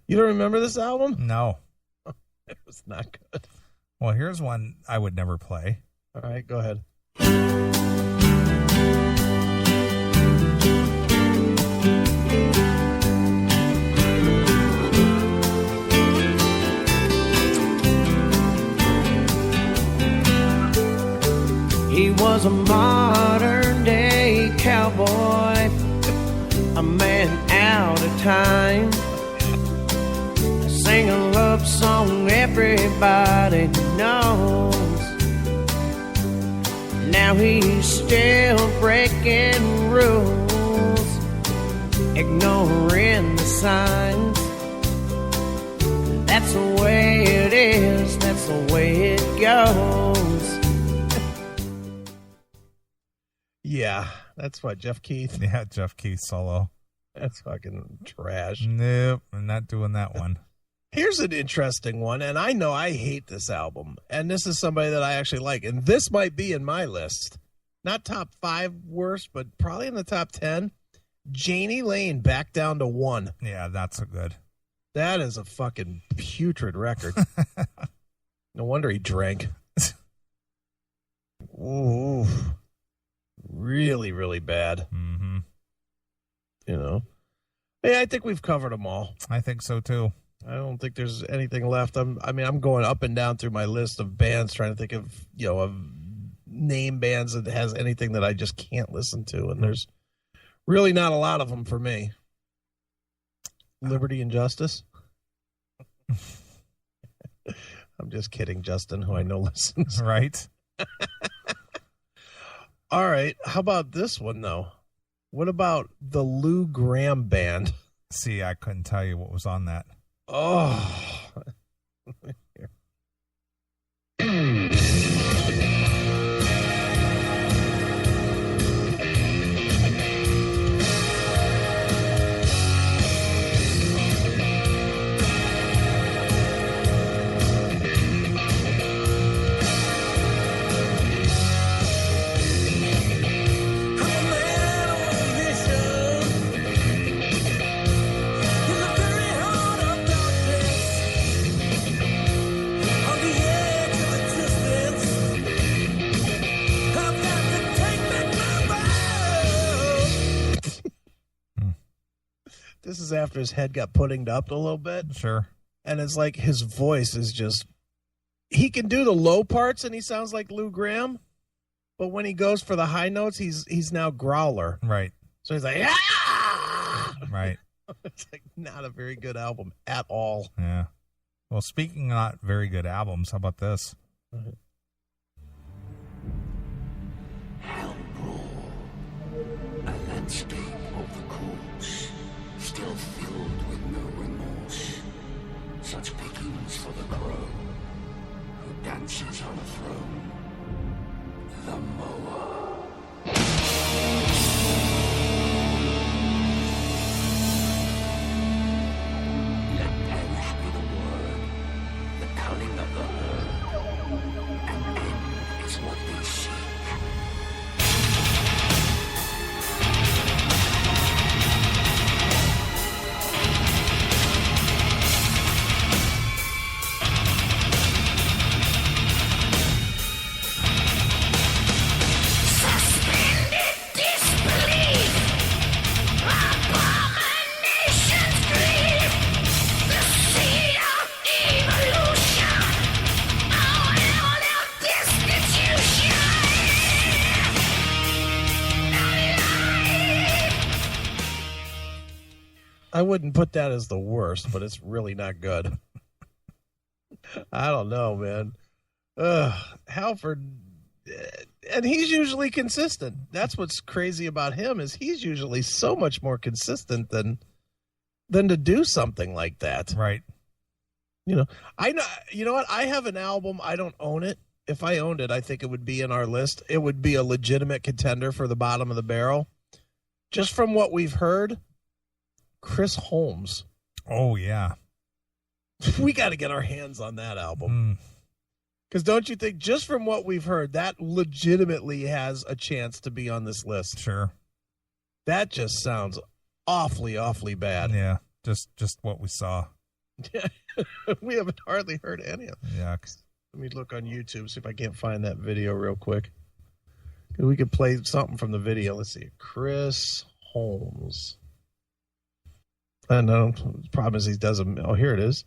You don't remember this album? No. It was not good. Well, here's one I would never play. All right, go ahead. He was a modern day cowboy, a man out of time. Sing a love song everybody knows. Now he's still breaking rules, ignoring the signs. That's the way it is, that's the way it goes. Yeah, that's what, Jeff Keith? Yeah, Jeff Keith solo. That's fucking trash. Nope, I'm not doing that one. Here's an interesting one, and I know I hate this album, and this is somebody that I actually like, and this might be in my list. Not top 5 worst, but probably in the top 10. Janie Lane, Back Down to 1. Yeah, that's a good. That is a fucking putrid record. No wonder he drank. Ooh. Really, really bad. Mm-hmm. You know? Yeah, I think we've covered them all. I think so, too. I don't think there's anything left. I'm going up and down through my list of bands, trying to think of, of name bands that has anything that I just can't listen to, and there's really not a lot of them for me. Liberty and Justice. I'm just kidding, Justin, who I know listens. Right. All right. How about this one, though? What about the Lou Gramm Band? See, I couldn't tell you what was on that. Oh. This is after his head got puddinged up a little bit. Sure. And it's like his voice is just... He can do the low parts and he sounds like Lou Gramm. But when he goes for the high notes, he's now growler. Right. So he's like, ah! Right. It's like not a very good album at all. Yeah. Well, speaking of not very good albums, how about this? Hell Brawl, a landscape of the corpse, still filled with no remorse. Such pickings for the crow, who dances on a throne. The mower. Let perish be the word, the culling of the herd. An end is what they seek. I wouldn't put that as the worst, but it's really not good. I don't know, man. Halford, and he's usually consistent. That's what's crazy about him is he's usually so much more consistent than to do something like that. Right. You know, I know. You know what? I have an album. I don't own it. If I owned it, I think it would be in our list. It would be a legitimate contender for the bottom of the barrel. Just from what we've heard, Chris Holmes. Oh, yeah. We got to get our hands on that album. Because don't you think, just from what we've heard, that legitimately has a chance to be on this list? Sure. That just sounds awfully, awfully bad. Yeah, just what we saw. We haven't hardly heard any of it. Yeah. Let me look on YouTube, see if I can't find that video real quick. We could play something from the video. Let's see. Chris Holmes. I know. The problem is he doesn't. Oh, here it is.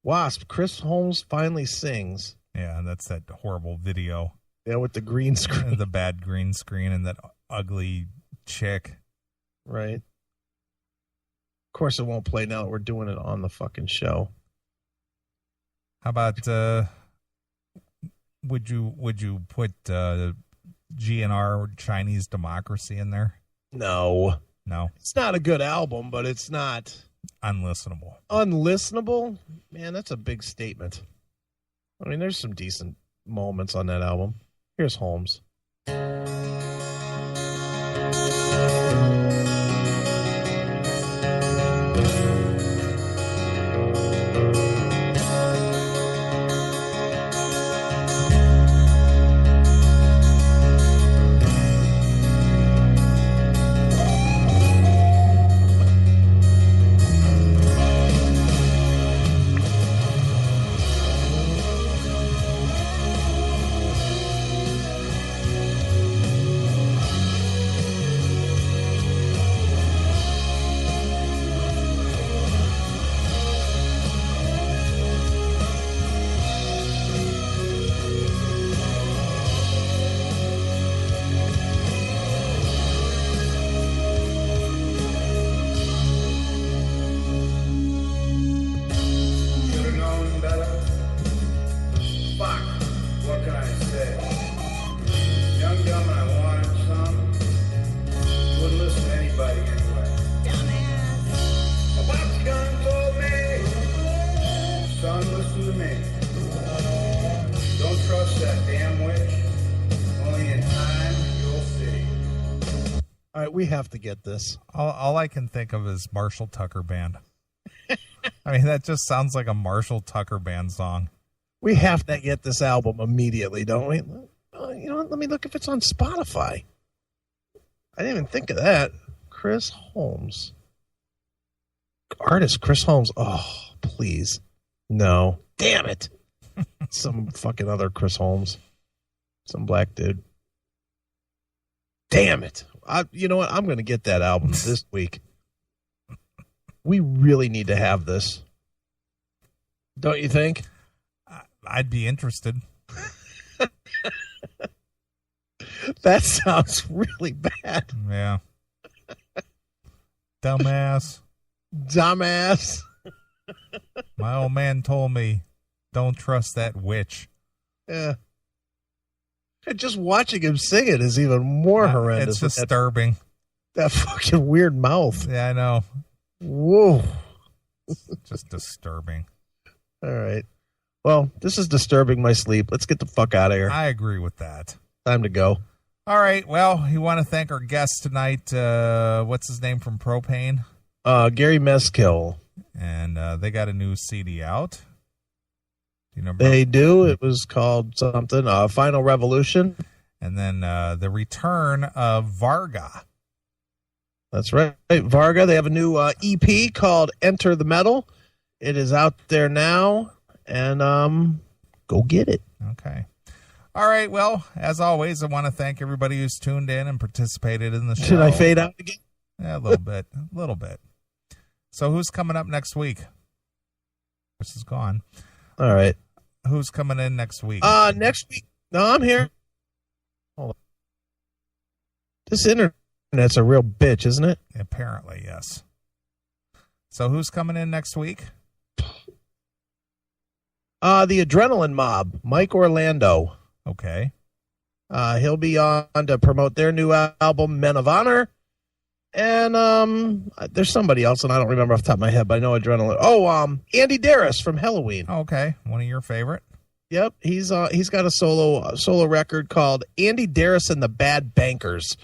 Wasp. Chris Holmes finally sings. Yeah, that's that horrible video. Yeah, with the green screen. The bad green screen and that ugly chick. Right. Of course it won't play now that we're doing it on the fucking show. How about would you put GNR Chinese Democracy in there? No. No. It's not a good album, but it's not unlistenable. Unlistenable? Man, that's a big statement. I mean, there's some decent moments on that album. Here's Holmes. We have to get this. All I can think of is Marshall Tucker Band. I mean, that just sounds like a Marshall Tucker Band song. We have to get this album immediately, don't we? You know what? Let me look if it's on Spotify. I didn't even think of that. Chris Holmes. Artist Chris Holmes. Oh, please. No. Damn it. Some fucking other Chris Holmes. Some black dude. Damn it. You know what? I'm going to get that album this week. We really need to have this. Don't you think? I'd be interested. That sounds really bad. Yeah. Dumbass. Dumbass. My old man told me, don't trust that witch. Yeah. And just watching him sing it is even more horrendous. It's disturbing. That fucking weird mouth. Yeah, I know. Whoa. Just disturbing. All right. Well, this is disturbing my sleep. Let's get the fuck out of here. I agree with that. Time to go. All right. Well, you want to thank our guest tonight. What's his name from Propane? Gary Meskill. And they got a new CD out. Do you know they do. It was called something, Final Revolution. And then the return of Varga. That's right. Varga, they have a new EP called Enter the Metal. It is out there now. And go get it. Okay. All right. Well, as always, I want to thank everybody who's tuned in and participated in the show. Should I fade out again? Yeah, a little bit. A little bit. So who's coming up next week? Chris is gone. All right. Who's coming in next week? Next week. No, I'm here. Hold on. This internet's a real bitch, isn't it? Apparently, yes. So who's coming in next week? The Adrenaline Mob, Mike Orlando. Okay. He'll be on to promote their new album, Men of Honor. And there's somebody else, and I don't remember off the top of my head, but I know Adrenaline. Oh, Andy Darris from Halloween. Okay, one of your favorite. Yep, he's got a solo record called Andy Darris and the Bad Bankers.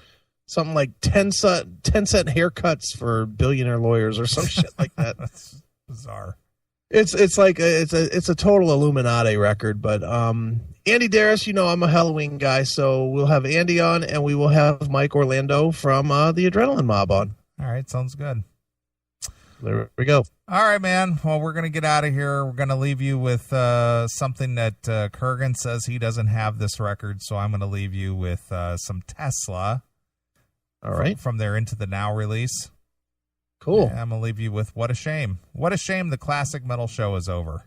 Something like 10-cent haircuts for billionaire lawyers or some shit like that. That's bizarre. It's like it's a total Illuminati record, but Andy Darris, I'm a Halloween guy, so we'll have Andy on, and we will have Mike Orlando from the Adrenaline Mob on. All right, sounds good. There we go. All right, man. Well, we're going to get out of here. We're going to leave you with something that Kurgan says he doesn't have this record, so I'm going to leave you with some Tesla. All right. From their Into the Now release. Cool. And I'm going to leave you with What a Shame. What a shame the Classic Metal Show is over.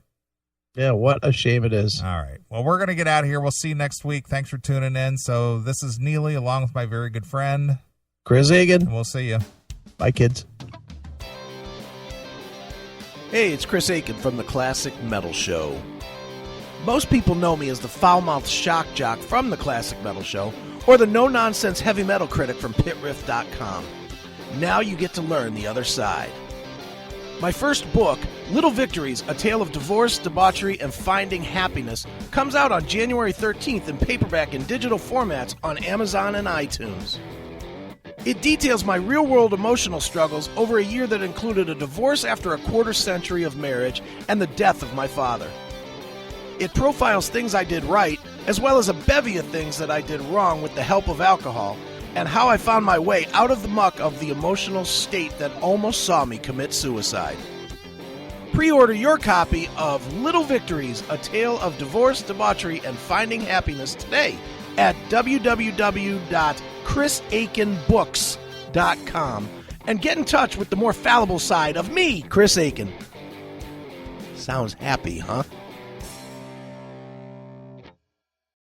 Yeah, what a shame it is. All right. Well, we're going to get out of here. We'll see you next week. Thanks for tuning in. So this is Neeley along with my very good friend, Chris Hagan. And we'll see you. Bye, kids. Hey, it's Chris Aiken from the Classic Metal Show. Most people know me as the foul-mouthed shock jock from the Classic Metal Show, or the no-nonsense heavy metal critic from pitriff.com. Now you get to learn the other side. My first book, Little Victories, A Tale of Divorce, Debauchery, and Finding Happiness, comes out on January 13th in paperback and digital formats on Amazon and iTunes. It details my real-world emotional struggles over a year that included a divorce after a quarter-century of marriage and the death of my father. It profiles things I did right, as well as a bevy of things that I did wrong with the help of alcohol, and how I found my way out of the muck of the emotional state that almost saw me commit suicide. Pre-order your copy of Little Victories, A Tale of Divorce, Debauchery, and Finding Happiness today at www.chrisaikenbooks.com and get in touch with the more fallible side of me, Chris Aiken. Sounds happy, huh?